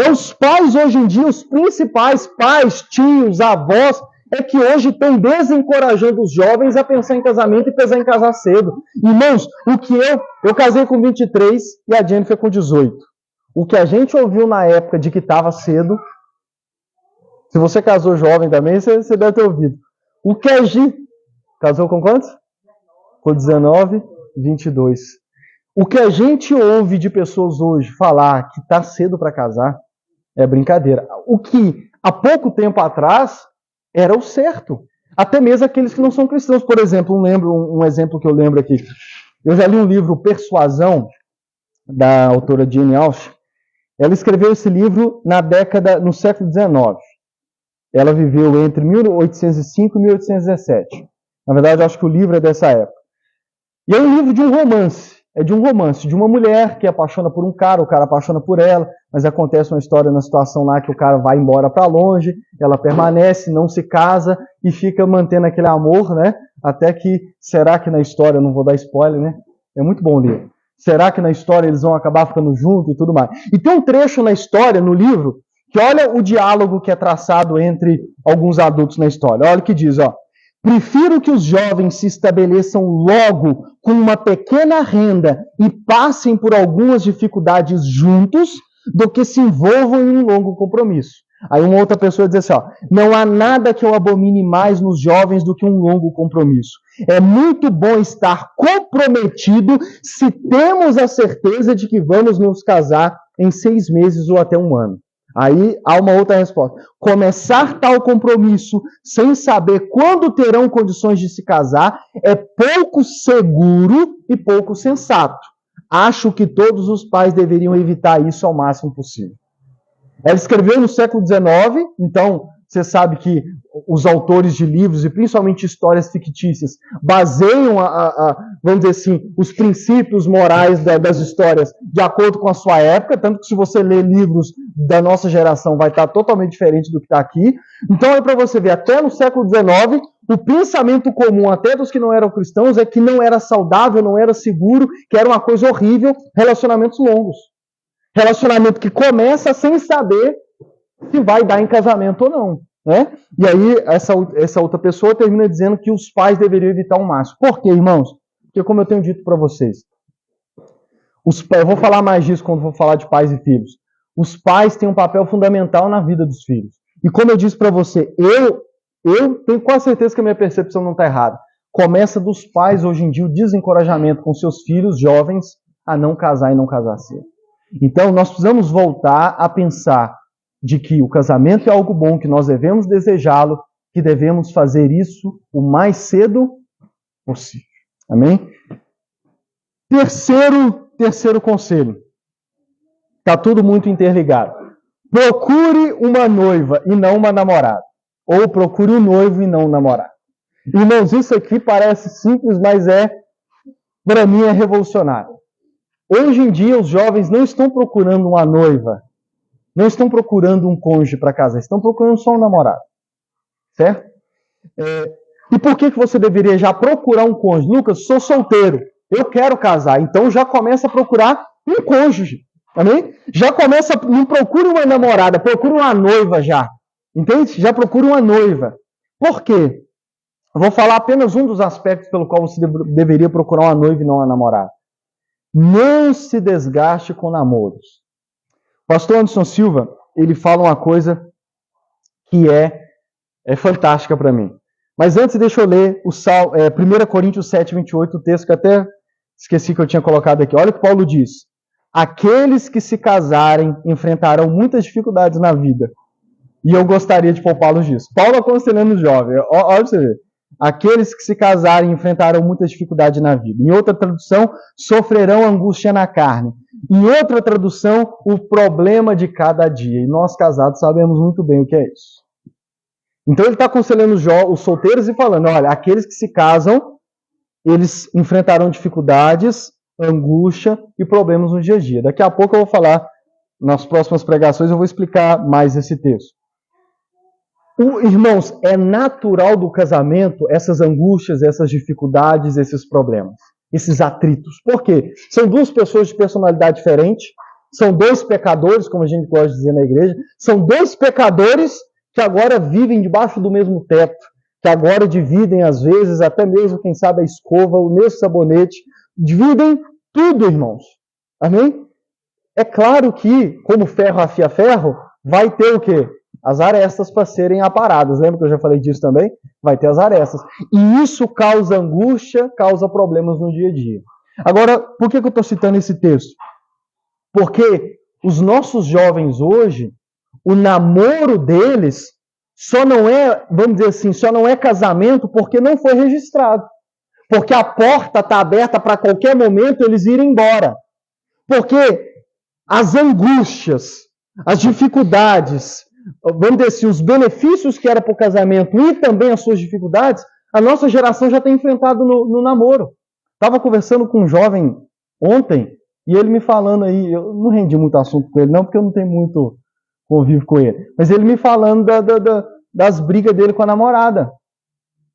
Os pais hoje em dia, os principais pais, tios, avós, é que hoje estão desencorajando os jovens a pensar em casamento e pensar em casar cedo. Irmãos, eu casei com 23 e a Jennifer com 18. O que a gente ouviu na época de que estava cedo, se você casou jovem também, você deve ter ouvido. O que a gente... Casou com quantos? Com 19, 22. O que a gente ouve de pessoas hoje falar que está cedo para casar é brincadeira. O que há pouco tempo atrás era o certo. Até mesmo aqueles que não são cristãos. Por exemplo, um exemplo que eu lembro aqui. Eu já li um livro, Persuasão, da autora Jane Austen. Ela escreveu esse livro no século XIX. Ela viveu entre 1805 e 1817. Na verdade, eu acho que o livro é dessa época. E é um livro de um romance. É de um romance de uma mulher que apaixona por um cara, o cara apaixona por ela, mas acontece uma história na situação lá que o cara vai embora para longe, ela permanece, não se casa e fica mantendo aquele amor, né? Até que, será que na história, eu não vou dar spoiler, né? É muito bom o livro. Será que na história eles vão acabar ficando juntos e tudo mais? E tem um trecho na história, no livro, que olha o diálogo que é traçado entre alguns adultos na história. Olha o que diz, ó. Prefiro que os jovens se estabeleçam logo com uma pequena renda e passem por algumas dificuldades juntos do que se envolvam em um longo compromisso. Aí uma outra pessoa diz assim, ó, não há nada que eu abomine mais nos jovens do que um longo compromisso. É muito bom estar comprometido se temos a certeza de que vamos nos casar em 6 meses ou até 1 ano. Aí há uma outra resposta. Começar tal compromisso sem saber quando terão condições de se casar é pouco seguro e pouco sensato. Acho que todos os pais deveriam evitar isso ao máximo possível. Ela escreveu no século XIX, então você sabe que os autores de livros, e principalmente histórias fictícias, baseiam, vamos dizer assim, os princípios morais das histórias de acordo com a sua época, tanto que se você ler livros da nossa geração vai estar totalmente diferente do que está aqui. Então é para você ver, até no século XIX, o pensamento comum, até dos que não eram cristãos, é que não era saudável, não era seguro, que era uma coisa horrível, relacionamentos longos. Relacionamento que começa sem saber se vai dar em casamento ou não. Né? E aí, essa outra pessoa termina dizendo que os pais deveriam evitar o máximo. Por quê, irmãos? Porque, como eu tenho dito para vocês, eu vou falar mais disso quando for falar de pais e filhos. Os pais têm um papel fundamental na vida dos filhos. E como eu disse para você, eu tenho quase certeza que a minha percepção não está errada. Começa dos pais, hoje em dia, o desencorajamento com seus filhos jovens a não casar e não casar cedo. Então, nós precisamos voltar a pensar de que o casamento é algo bom, que nós devemos desejá-lo, que devemos fazer isso o mais cedo possível. Amém? Terceiro conselho. Está tudo muito interligado. Procure uma noiva e não uma namorada. Ou procure um noivo e não um namorado. Irmãos, isso aqui parece simples, mas para mim, é revolucionário. Hoje em dia, os jovens não estão procurando uma noiva, não estão procurando um cônjuge para casar, estão procurando só um namorado. Certo? E por que você deveria já procurar um cônjuge? Lucas, sou solteiro, eu quero casar, então já começa a procurar um cônjuge. Amém? Já começa, não procure uma namorada, procure uma noiva já. Entende? Já procure uma noiva. Por quê? Eu vou falar apenas um dos aspectos pelo qual você deveria procurar uma noiva e não uma namorada. Não se desgaste com namoros. O pastor Anderson Silva, ele fala uma coisa que é fantástica para mim. Mas antes deixa eu ler 1 Coríntios 7, 28, o texto que até esqueci que eu tinha colocado aqui. Olha o que Paulo diz. Aqueles que se casarem enfrentarão muitas dificuldades na vida. E eu gostaria de poupá-los disso. Paulo aconselhando os jovens. Olha para você ver. Aqueles que se casarem enfrentarão muitas dificuldades na vida. Em outra tradução, sofrerão angústia na carne. Em outra tradução, o problema de cada dia. E nós casados sabemos muito bem o que é isso. Então ele está aconselhando os solteiros e falando, olha, aqueles que se casam, eles enfrentarão dificuldades, angústia e problemas no dia a dia. Daqui a pouco eu vou falar, nas próximas pregações, eu vou explicar mais esse texto. Irmãos, é natural do casamento essas angústias, essas dificuldades, esses problemas, esses atritos. Por quê? São duas pessoas de personalidade diferente, são dois pecadores, como a gente gosta de dizer na igreja, são dois pecadores que agora vivem debaixo do mesmo teto, que agora dividem, às vezes, até mesmo, quem sabe, a escova, o mesmo sabonete, dividem tudo, irmãos. Amém? É claro que, como ferro afia ferro, vai ter o quê? As arestas para serem aparadas. Lembra que eu já falei disso também? Vai ter as arestas. E isso causa angústia, causa problemas no dia a dia. Agora, por que eu estou citando esse texto? Porque os nossos jovens hoje, o namoro deles só não é, vamos dizer assim, só não é casamento porque não foi registrado. Porque a porta está aberta para qualquer momento eles irem embora. Porque as angústias, as dificuldades, vamos dizer assim, os benefícios que era para o casamento e também as suas dificuldades, a nossa geração já tem enfrentado no namoro. Estava conversando com um jovem ontem, e ele me falando aí, eu não rendi muito assunto com ele não, porque eu não tenho muito convívio com ele, mas ele me falando das brigas dele com a namorada.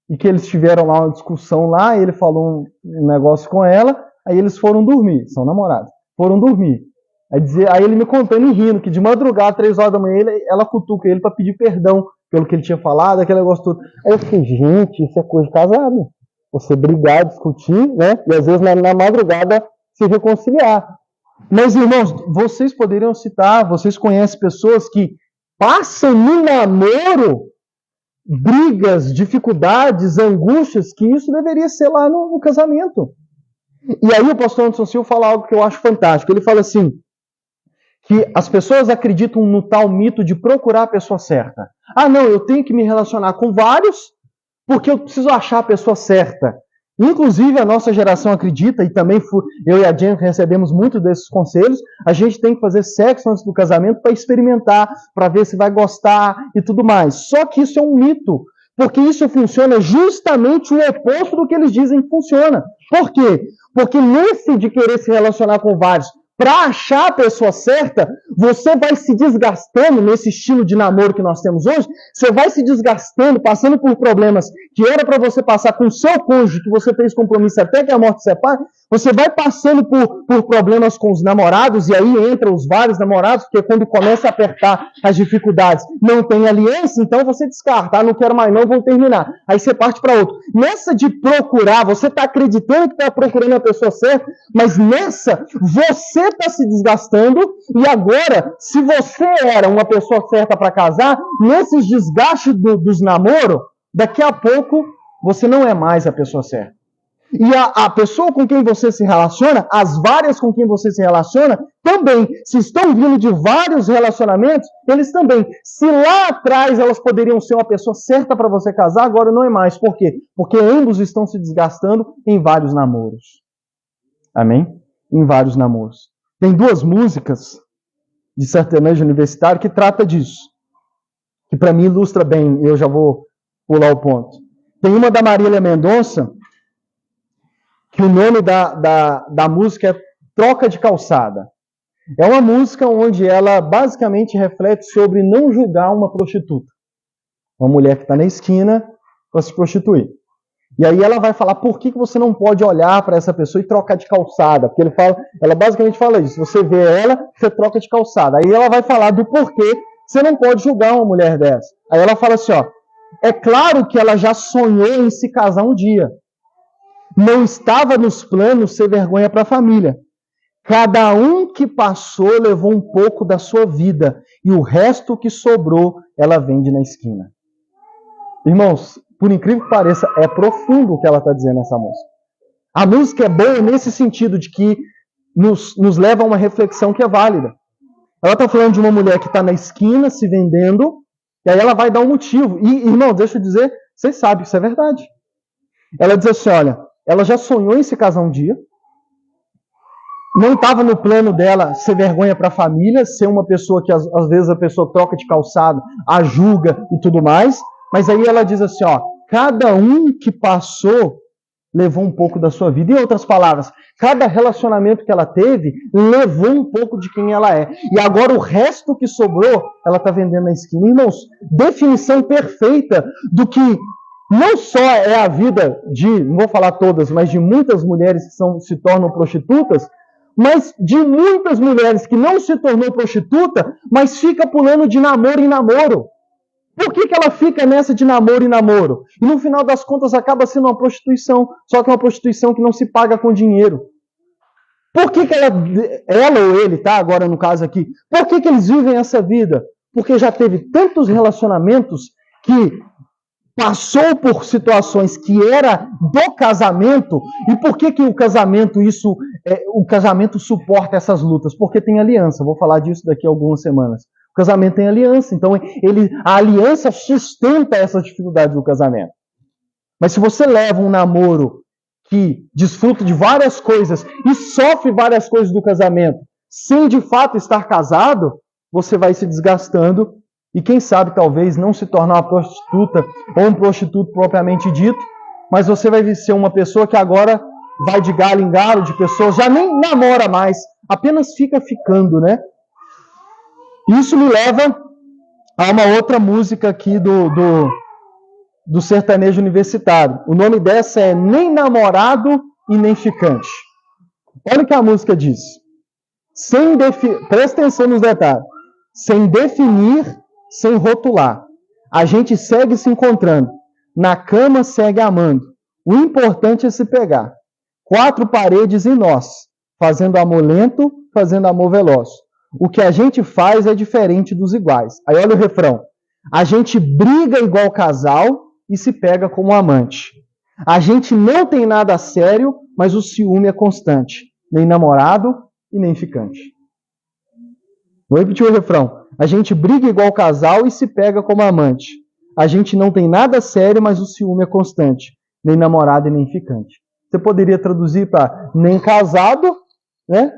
E que eles tiveram lá uma discussão lá, ele falou um negócio com ela, aí eles foram dormir, são namorados, foram dormir. Aí ele me contando e rindo, que de madrugada, 3 horas da manhã, ela cutuca ele para pedir perdão pelo que ele tinha falado, aquele negócio todo. Aí eu fiquei, gente, isso é coisa de casado. Você brigar, discutir, né? E às vezes na madrugada se reconciliar. Mas, irmãos, vocês poderiam citar, vocês conhecem pessoas que passam no namoro brigas, dificuldades, angústias, que isso deveria ser lá no casamento. E aí o pastor Anderson Silva fala algo que eu acho fantástico. Ele fala assim, que as pessoas acreditam no tal mito de procurar a pessoa certa. Ah, não, eu tenho que me relacionar com vários, porque eu preciso achar a pessoa certa. Inclusive, a nossa geração acredita, e também eu e a Jen recebemos muito desses conselhos, a gente tem que fazer sexo antes do casamento para experimentar, para ver se vai gostar e tudo mais. Só que isso é um mito, porque isso funciona justamente o oposto do que eles dizem que funciona. Por quê? Porque nesse de querer se relacionar com vários, para achar a pessoa certa, você vai se desgastando nesse estilo de namoro que nós temos hoje, você vai se desgastando, passando por problemas que era para você passar com o seu cônjuge, que você fez compromisso até que a morte separe, você vai passando por problemas com os namorados, e aí entra os vários namorados, porque quando começa a apertar as dificuldades, não tem aliança, então você descarta, não quero mais não, vou terminar. Aí você parte para outro. Nessa de procurar, você está acreditando que está procurando a pessoa certa, mas nessa, você está se desgastando, e agora, se você era uma pessoa certa para casar, nesses desgastes dos namoros, daqui a pouco, você não é mais a pessoa certa. E a pessoa com quem você se relaciona, as várias com quem você se relaciona, também, se estão vindo de vários relacionamentos, eles também. Se lá atrás elas poderiam ser uma pessoa certa para você casar, agora não é mais. Por quê? Porque ambos estão se desgastando em vários namoros. Amém? Em vários namoros. Tem 2 músicas de sertanejo universitário que trata disso. Que para mim ilustra bem, eu já vou pular o ponto. Tem uma da Marília Mendonça, que o nome da música é Troca de Calçada. É uma música onde ela basicamente reflete sobre não julgar uma prostituta. Uma mulher que está na esquina para se prostituir. E aí ela vai falar por que você não pode olhar para essa pessoa e trocar de calçada. Porque ela basicamente fala isso. Você vê ela, você troca de calçada. Aí ela vai falar do porquê você não pode julgar uma mulher dessa. Aí ela fala assim, ó, é claro que ela já sonhou em se casar um dia. Não estava nos planos ser vergonha para a família. Cada um que passou levou um pouco da sua vida, e o resto que sobrou, ela vende na esquina. Irmãos, por incrível que pareça, é profundo o que ela está dizendo nessa música. A música é boa nesse sentido de que nos leva a uma reflexão que é válida. Ela está falando de uma mulher que está na esquina se vendendo, e aí ela vai dar um motivo. E, irmão, deixa eu dizer, vocês sabem que isso é verdade. Ela diz assim, olha, ela já sonhou em se casar um dia, não estava no plano dela ser vergonha para a família, ser uma pessoa que às vezes a pessoa troca de calçado, a julga e tudo mais, mas aí ela diz assim, ó, cada um que passou levou um pouco da sua vida. Em outras palavras, cada relacionamento que ela teve levou um pouco de quem ela é. E agora o resto que sobrou, ela está vendendo na esquina. Irmãos, definição perfeita do que não só é a vida de, não vou falar todas, mas de muitas mulheres que se tornam prostitutas, mas de muitas mulheres que não se tornou prostituta, mas fica pulando de namoro em namoro. Por que ela fica nessa de namoro em namoro? E no final das contas acaba sendo uma prostituição, só que é uma prostituição que não se paga com dinheiro. Por que ela ou ele, tá? Agora no caso aqui, por que eles vivem essa vida? Porque já teve tantos relacionamentos que passou por situações que era do casamento. E por que o casamento o casamento suporta essas lutas? Porque tem aliança. Vou falar disso daqui a algumas semanas. O casamento tem aliança, então a aliança sustenta essas dificuldades do casamento. Mas se você leva um namoro que desfruta de várias coisas e sofre várias coisas do casamento, sem de fato estar casado, você vai se desgastando e quem sabe talvez não se tornar uma prostituta ou um prostituto propriamente dito, mas você vai ser uma pessoa que agora vai de galho em galho de pessoas, já nem namora mais, apenas fica ficando, né? Isso me leva a uma outra música aqui do sertanejo universitário. O nome dessa é Nem Namorado e Nem Ficante. Olha o que a música diz. Presta atenção nos detalhes. Sem definir, sem rotular. A gente segue se encontrando. Na cama segue amando. O importante é se pegar. 4 paredes e nós. Fazendo amor lento, fazendo amor veloz. O que a gente faz é diferente dos iguais. Aí olha o refrão. A gente briga igual casal e se pega como amante. A gente não tem nada sério, mas o ciúme é constante. Nem namorado e nem ficante. Vou repetir o refrão. A gente briga igual casal e se pega como amante. A gente não tem nada sério, mas o ciúme é constante. Nem namorado e nem ficante. Você poderia traduzir para nem casado, né?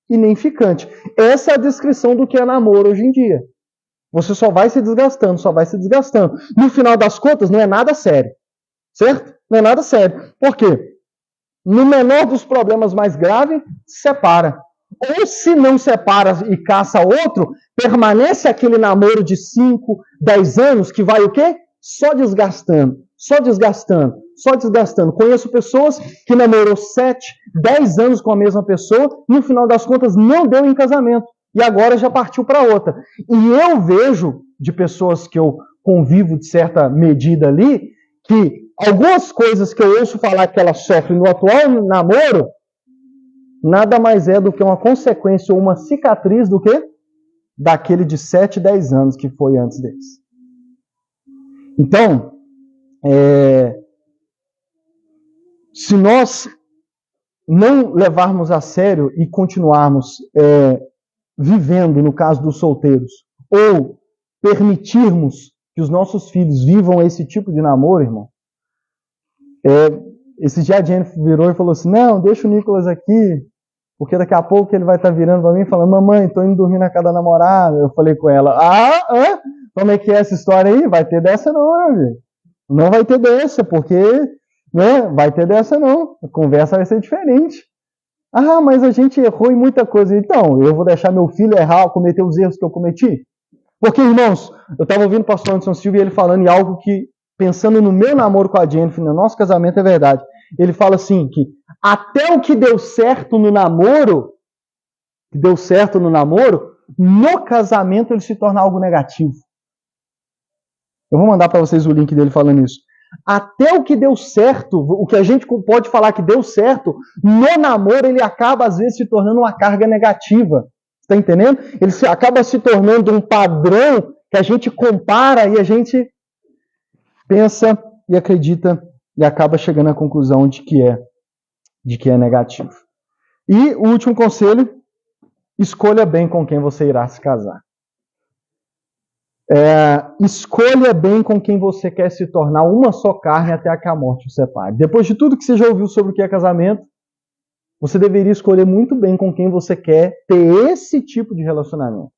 E nem ficante. Essa é a descrição do que é namoro hoje em dia. Você só vai se desgastando, só vai se desgastando. No final das contas, não é nada sério. Certo? Não é nada sério. Por quê? No menor dos problemas mais graves, separa. Ou se não separa e caça outro, permanece aquele namoro de 5, 10 anos que vai o quê? Só desgastando, só desgastando, só desgastando. Conheço pessoas que namorou 7, 10 anos com a mesma pessoa e no final das contas não deu em casamento. E agora já partiu para outra. E eu vejo de pessoas que eu convivo de certa medida ali, que algumas coisas que eu ouço falar que elas sofrem no atual namoro, nada mais é do que uma consequência ou uma cicatriz do que daquele de 7, 10 anos que foi antes deles. Então, se nós não levarmos a sério e continuarmos vivendo, no caso dos solteiros, ou permitirmos que os nossos filhos vivam esse tipo de namoro, irmão, esse dia a Jennifer virou e falou assim, não, deixa o Nicolas aqui, porque daqui a pouco ele vai estar virando para mim e falando, mamãe, estou indo dormir na casa da namorada. Eu falei com ela, como é que é essa história aí? Vai ter dessa não, meu amigo. Não vai ter dessa, porque, né, vai ter dessa não. A conversa vai ser diferente. Ah, mas a gente errou em muita coisa. Então, eu vou deixar meu filho errar, cometer os erros que eu cometi? Porque, irmãos, eu estava ouvindo o pastor Anderson Silva e ele falando em algo que, pensando no meu namoro com a Jennifer, no nosso casamento, é verdade. Ele fala assim, que até o que deu certo no namoro, no casamento ele se torna algo negativo. Eu vou mandar para vocês o link dele falando isso. Até o que deu certo, o que a gente pode falar que deu certo, no namoro ele acaba às vezes se tornando uma carga negativa. Está entendendo? Ele acaba se tornando um padrão que a gente compara e a gente pensa e acredita e acaba chegando à conclusão de que é negativo. E o último conselho, escolha bem com quem você irá se casar. Escolha bem com quem você quer se tornar uma só carne até que a morte o separe. Depois de tudo que você já ouviu sobre o que é casamento, você deveria escolher muito bem com quem você quer ter esse tipo de relacionamento.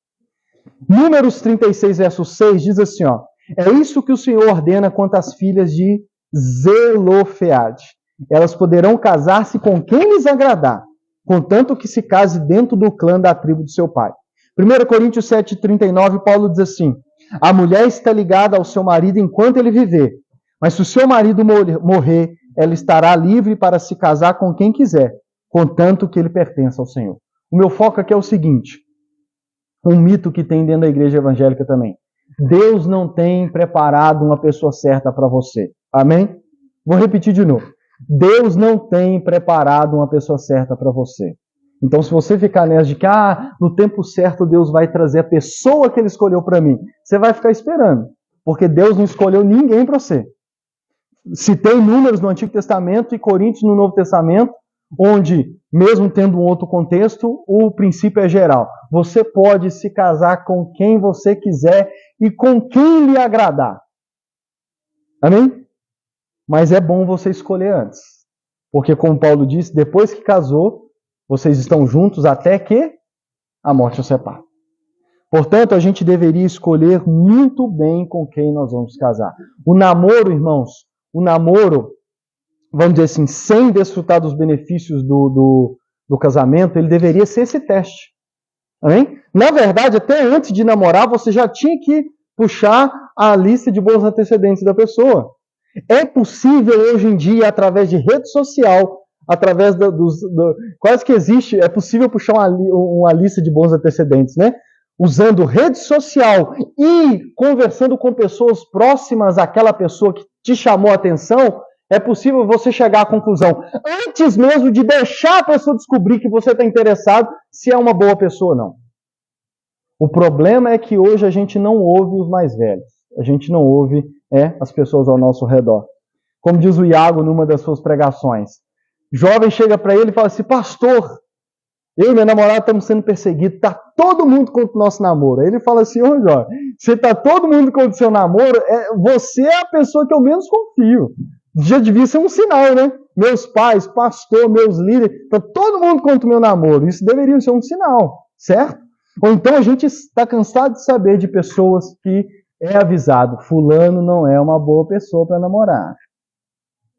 Números 36, verso 6 diz assim, ó, é isso que o Senhor ordena quanto às filhas de Zelofeade. Elas poderão casar-se com quem lhes agradar, contanto que se case dentro do clã da tribo de seu pai. 1 Coríntios 7,39, Paulo diz assim, a mulher está ligada ao seu marido enquanto ele viver, mas se o seu marido morrer, ela estará livre para se casar com quem quiser, contanto que ele pertença ao Senhor. O meu foco aqui é o seguinte, um mito que tem dentro da igreja evangélica também. Deus não tem preparado uma pessoa certa para você. Amém? Vou repetir de novo. Deus não tem preparado uma pessoa certa para você. Então, se você ficar nessa de que, no tempo certo Deus vai trazer a pessoa que Ele escolheu para mim, você vai ficar esperando. Porque Deus não escolheu ninguém para você. Citei Números no Antigo Testamento e Coríntios no Novo Testamento, onde, mesmo tendo um outro contexto, o princípio é geral. Você pode se casar com quem você quiser e com quem lhe agradar. Amém? Mas é bom você escolher antes. Porque, como Paulo disse, depois que casou, vocês estão juntos até que a morte os separe. Portanto, a gente deveria escolher muito bem com quem nós vamos casar. O namoro, irmãos, vamos dizer assim, sem desfrutar dos benefícios do casamento, ele deveria ser esse teste. Amém? Na verdade, até antes de namorar, você já tinha que puxar a lista de bons antecedentes da pessoa. É possível hoje em dia, através de rede social, através quase que existe, é possível puxar uma lista de bons antecedentes, né? Usando rede social e conversando com pessoas próximas àquela pessoa que te chamou a atenção, é possível você chegar à conclusão, antes mesmo de deixar a pessoa descobrir que você está interessado, se é uma boa pessoa ou não. O problema é que hoje a gente não ouve os mais velhos. A gente não ouve as pessoas ao nosso redor. Como diz o Iago numa das suas pregações. Jovem chega para ele e fala assim, pastor, eu e minha namorada estamos sendo perseguidos, está todo mundo contra o nosso namoro. Aí ele fala assim, ô jovem, se está todo mundo contra o seu namoro, você é a pessoa que eu menos confio. Já devia ser um sinal, né? Meus pais, pastor, meus líderes, está todo mundo contra o meu namoro. Isso deveria ser um sinal, certo? Ou então a gente está cansado de saber de pessoas que é avisado, fulano não é uma boa pessoa para namorar.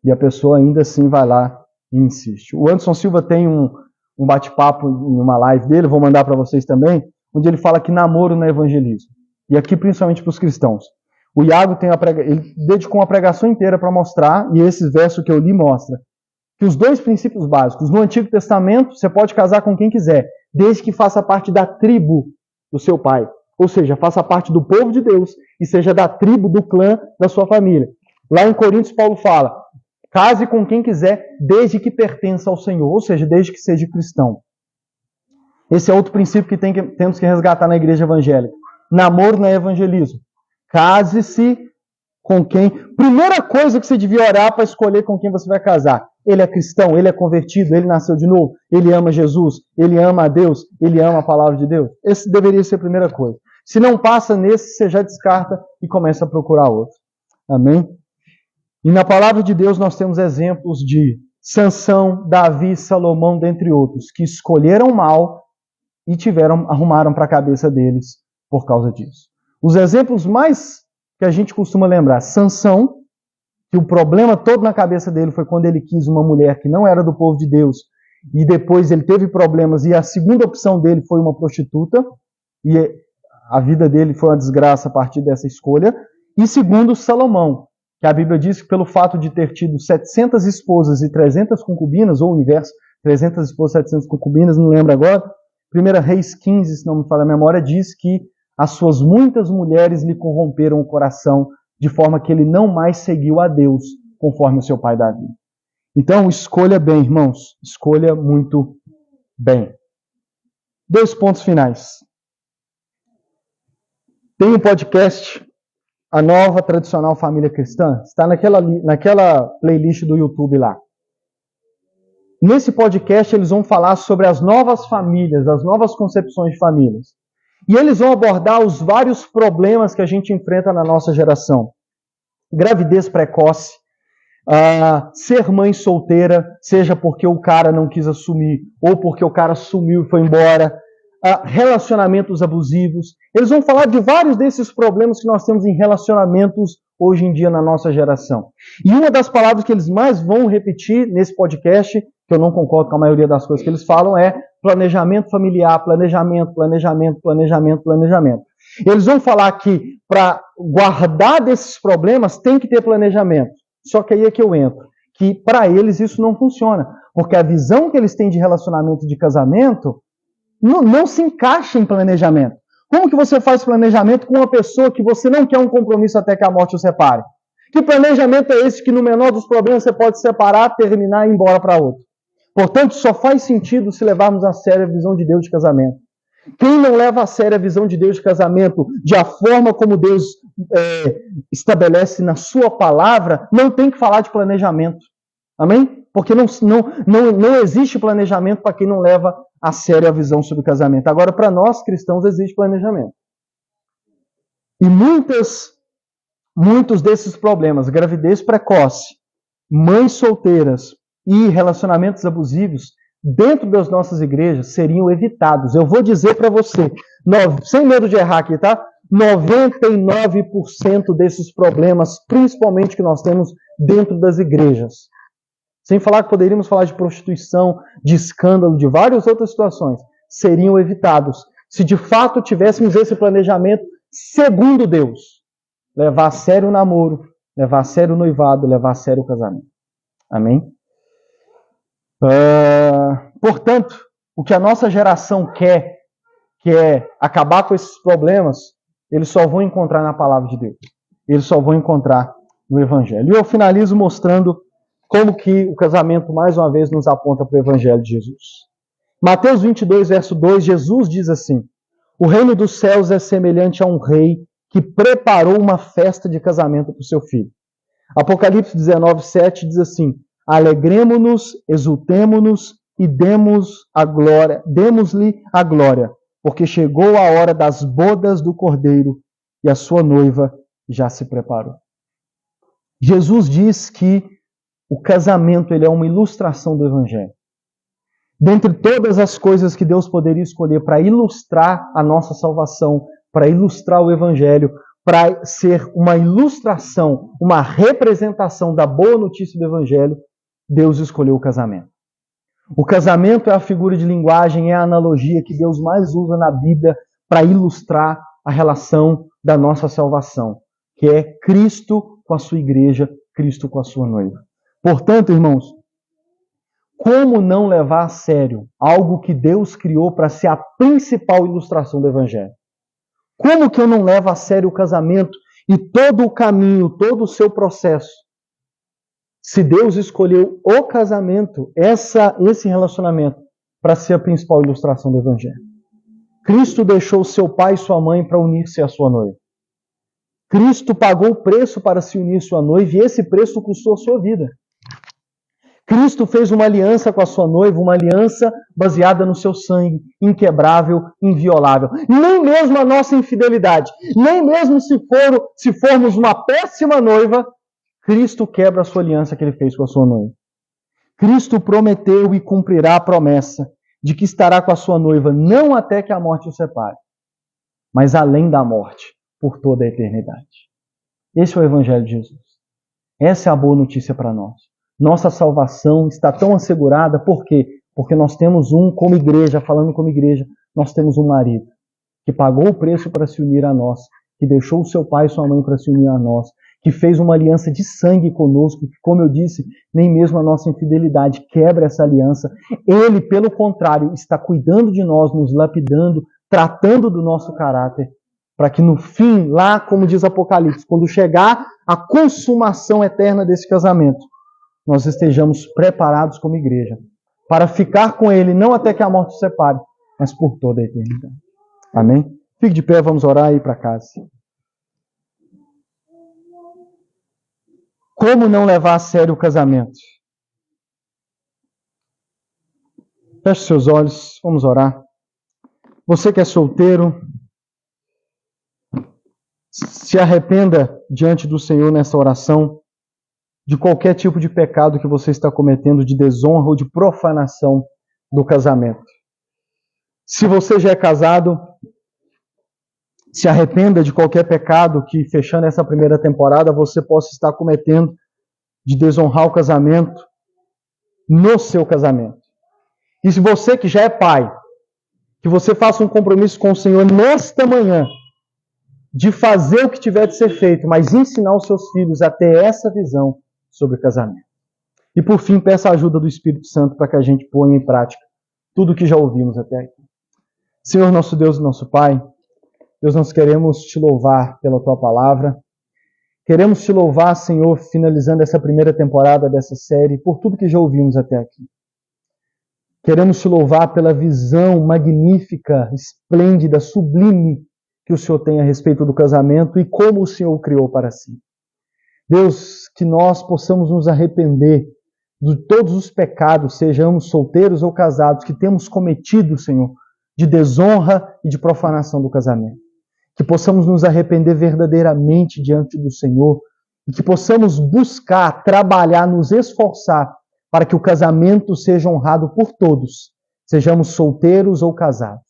E a pessoa ainda assim vai lá e insiste. O Anderson Silva tem um bate-papo em uma live dele, vou mandar para vocês também, onde ele fala que namoro não é evangelismo. E aqui principalmente para os cristãos. O Iago ele dedicou uma pregação inteira para mostrar, e esse verso que eu li mostra, que os dois princípios básicos, no Antigo Testamento, você pode casar com quem quiser, desde que faça parte da tribo do seu pai. Ou seja, faça parte do povo de Deus e seja da tribo, do clã da sua família. Lá em Coríntios, Paulo fala, case com quem quiser, desde que pertença ao Senhor, ou seja, desde que seja cristão. Esse é outro princípio que temos que resgatar na igreja evangélica. Namoro não é evangelismo. Case-se com quem... Primeira coisa que você devia orar para escolher com quem você vai casar. Ele é cristão, ele é convertido, ele nasceu de novo, ele ama Jesus, ele ama a Deus, ele ama a palavra de Deus. Esse deveria ser a primeira coisa. Se não passa nesse, você já descarta e começa a procurar outro. Amém? E na palavra de Deus nós temos exemplos de Sansão, Davi, Salomão, dentre outros, que escolheram mal e arrumaram para a cabeça deles por causa disso. Os exemplos mais que a gente costuma lembrar, Sansão, que o problema todo na cabeça dele foi quando ele quis uma mulher que não era do povo de Deus, e depois ele teve problemas, e a segunda opção dele foi uma prostituta, e a vida dele foi uma desgraça a partir dessa escolha. E segundo, Salomão, que a Bíblia diz que pelo fato de ter tido 700 esposas e 300 concubinas, ou o inverso, 300 esposas e 700 concubinas, não lembro agora, 1 Reis 15, se não me falha a memória, diz que as suas muitas mulheres lhe corromperam o coração, de forma que ele não mais seguiu a Deus, conforme o seu pai Davi. Então, escolha bem, irmãos. Escolha muito bem. 2 pontos finais. Tem um podcast, A Nova Tradicional Família Cristã. Está naquela playlist do YouTube lá. Nesse podcast, eles vão falar sobre as novas famílias, as novas concepções de famílias. E eles vão abordar os vários problemas que a gente enfrenta na nossa geração. Gravidez precoce, ser mãe solteira, seja porque o cara não quis assumir, ou porque o cara sumiu e foi embora, relacionamentos abusivos. Eles vão falar de vários desses problemas que nós temos em relacionamentos hoje em dia na nossa geração. E uma das palavras que eles mais vão repetir nesse podcast, que eu não concordo com a maioria das coisas que eles falam, é planejamento familiar, planejamento. Eles vão falar que para guardar desses problemas tem que ter planejamento. Só que aí é que eu entro. Que para eles isso não funciona. Porque a visão que eles têm de relacionamento e de casamento não se encaixa em planejamento. Como que você faz planejamento com uma pessoa que você não quer um compromisso até que a morte o separe? Que planejamento é esse que no menor dos problemas você pode separar, terminar e ir embora para outro? Portanto, só faz sentido se levarmos a sério a visão de Deus de casamento. Quem não leva a sério a visão de Deus de casamento, de a forma como Deus estabelece na sua palavra, não tem que falar de planejamento. Amém? Porque não existe planejamento para quem não leva a sério a visão sobre o casamento. Agora, para nós cristãos, existe planejamento. E muitos desses problemas, gravidez precoce, mães solteiras e relacionamentos abusivos, dentro das nossas igrejas seriam evitados. Eu vou dizer para você, sem medo de errar aqui, tá? 99% desses problemas, principalmente que nós temos dentro das igrejas. Sem falar que poderíamos falar de prostituição, de escândalo, de várias outras situações, seriam evitados se de fato tivéssemos esse planejamento segundo Deus. Levar a sério o namoro, levar a sério o noivado, levar a sério o casamento. Amém? Portanto, o que a nossa geração quer, que é acabar com esses problemas, eles só vão encontrar na palavra de Deus. Eles só vão encontrar no Evangelho. E eu finalizo mostrando como que o casamento, mais uma vez, nos aponta para o Evangelho de Jesus. Mateus 22, verso 2, Jesus diz assim: o reino dos céus é semelhante a um rei que preparou uma festa de casamento para o seu filho. Apocalipse 19, 7 diz assim: alegremo-nos, exultemo-nos e demos-lhe a glória, porque chegou a hora das bodas do Cordeiro e a sua noiva já se preparou. Jesus diz que o casamento ele é uma ilustração do Evangelho. Dentre todas as coisas que Deus poderia escolher para ilustrar a nossa salvação, para ilustrar o Evangelho, para ser uma ilustração, uma representação da boa notícia do Evangelho, Deus escolheu o casamento. O casamento é a figura de linguagem, é a analogia que Deus mais usa na Bíblia para ilustrar a relação da nossa salvação, que é Cristo com a sua igreja, Cristo com a sua noiva. Portanto, irmãos, como não levar a sério algo que Deus criou para ser a principal ilustração do Evangelho? Como que eu não levo a sério o casamento e todo o caminho, todo o seu processo? Se Deus escolheu o casamento, esse relacionamento, para ser a principal ilustração do Evangelho. Cristo deixou seu pai e sua mãe para unir-se à sua noiva. Cristo pagou o preço para se unir à sua noiva e esse preço custou a sua vida. Cristo fez uma aliança com a sua noiva, uma aliança baseada no seu sangue, inquebrável, inviolável. Nem mesmo a nossa infidelidade, nem mesmo se formos uma péssima noiva, Cristo quebra a sua aliança que ele fez com a sua noiva. Cristo prometeu e cumprirá a promessa de que estará com a sua noiva não até que a morte o separe, mas além da morte, por toda a eternidade. Esse é o Evangelho de Jesus. Essa é a boa notícia para nós. Nossa salvação está tão assegurada, por quê? Porque nós temos como igreja, falando como igreja, nós temos um marido que pagou o preço para se unir a nós, que deixou o seu pai e sua mãe para se unir a nós, que fez uma aliança de sangue conosco, que, como eu disse, nem mesmo a nossa infidelidade quebra essa aliança. Ele, pelo contrário, está cuidando de nós, nos lapidando, tratando do nosso caráter, para que no fim, lá, como diz Apocalipse, quando chegar a consumação eterna desse casamento, nós estejamos preparados como igreja para ficar com Ele, não até que a morte o separe, mas por toda a eternidade. Amém? Fique de pé, vamos orar e ir para casa. Como não levar a sério o casamento? Feche seus olhos, vamos orar. Você que é solteiro, se arrependa diante do Senhor nessa oração de qualquer tipo de pecado que você está cometendo, de desonra ou de profanação do casamento. Se você já é casado, se arrependa de qualquer pecado que, fechando essa primeira temporada, você possa estar cometendo de desonrar o casamento no seu casamento. E se você que já é pai, que você faça um compromisso com o Senhor nesta manhã, de fazer o que tiver de ser feito, mas ensinar os seus filhos a ter essa visão sobre o casamento. E por fim, peça a ajuda do Espírito Santo para que a gente ponha em prática tudo o que já ouvimos até aqui. Senhor, nosso Deus e nosso Pai, Deus, nós queremos te louvar pela tua palavra. Queremos te louvar, Senhor, finalizando essa primeira temporada dessa série, por tudo que já ouvimos até aqui. Queremos te louvar pela visão magnífica, esplêndida, sublime que o Senhor tem a respeito do casamento e como o Senhor o criou para si. Deus, que nós possamos nos arrepender de todos os pecados, sejamos solteiros ou casados, que temos cometido, Senhor, de desonra e de profanação do casamento. Que possamos nos arrepender verdadeiramente diante do Senhor e que possamos buscar, trabalhar, nos esforçar para que o casamento seja honrado por todos, sejamos solteiros ou casados.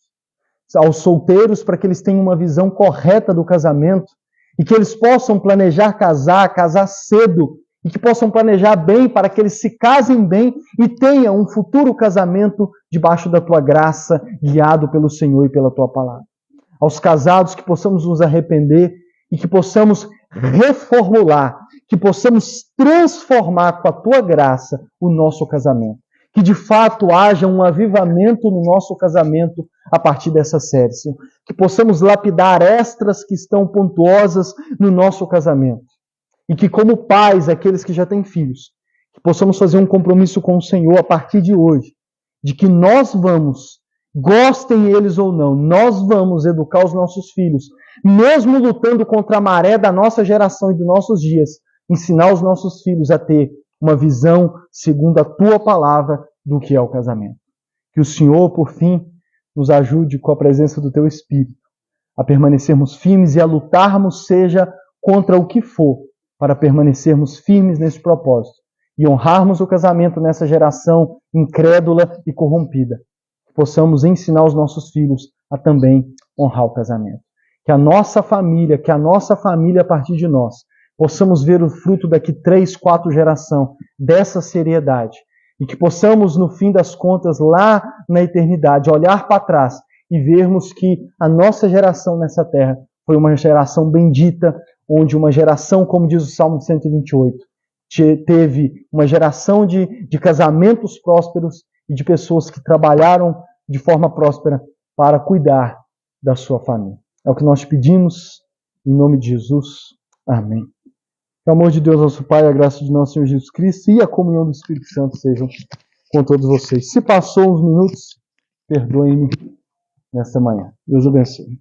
Aos solteiros, para que eles tenham uma visão correta do casamento e que eles possam planejar casar cedo e que possam planejar bem para que eles se casem bem e tenham um futuro casamento debaixo da tua graça, guiado pelo Senhor e pela tua palavra. Aos casados, que possamos nos arrepender e que possamos reformular, que possamos transformar com a tua graça o nosso casamento. Que de fato haja um avivamento no nosso casamento a partir dessa série, Senhor. Que possamos lapidar extras que estão pontuosas no nosso casamento. E que como pais, aqueles que já têm filhos, que possamos fazer um compromisso com o Senhor a partir de hoje, de que nós vamos, gostem eles ou não, nós vamos educar os nossos filhos, mesmo lutando contra a maré da nossa geração e dos nossos dias, ensinar os nossos filhos a ter uma visão segundo a tua palavra do que é o casamento. Que o Senhor, por fim, nos ajude com a presença do teu Espírito a permanecermos firmes e a lutarmos, seja contra o que for, para permanecermos firmes nesse propósito e honrarmos o casamento nessa geração incrédula e corrompida. Que possamos ensinar os nossos filhos a também honrar o casamento. Que a nossa família a partir de nós, possamos ver o fruto daqui 3, 4 gerações dessa seriedade. E que possamos, no fim das contas, lá na eternidade, olhar para trás e vermos que a nossa geração nessa terra foi uma geração bendita, onde uma geração, como diz o Salmo 128, teve uma geração de casamentos prósperos e de pessoas que trabalharam de forma próspera para cuidar da sua família. É o que nós te pedimos, em nome de Jesus. Amém. Que o amor de Deus, nosso Pai, a graça de nosso Senhor Jesus Cristo e a comunhão do Espírito Santo sejam com todos vocês. Se passou uns minutos, perdoem-me nesta manhã. Deus abençoe.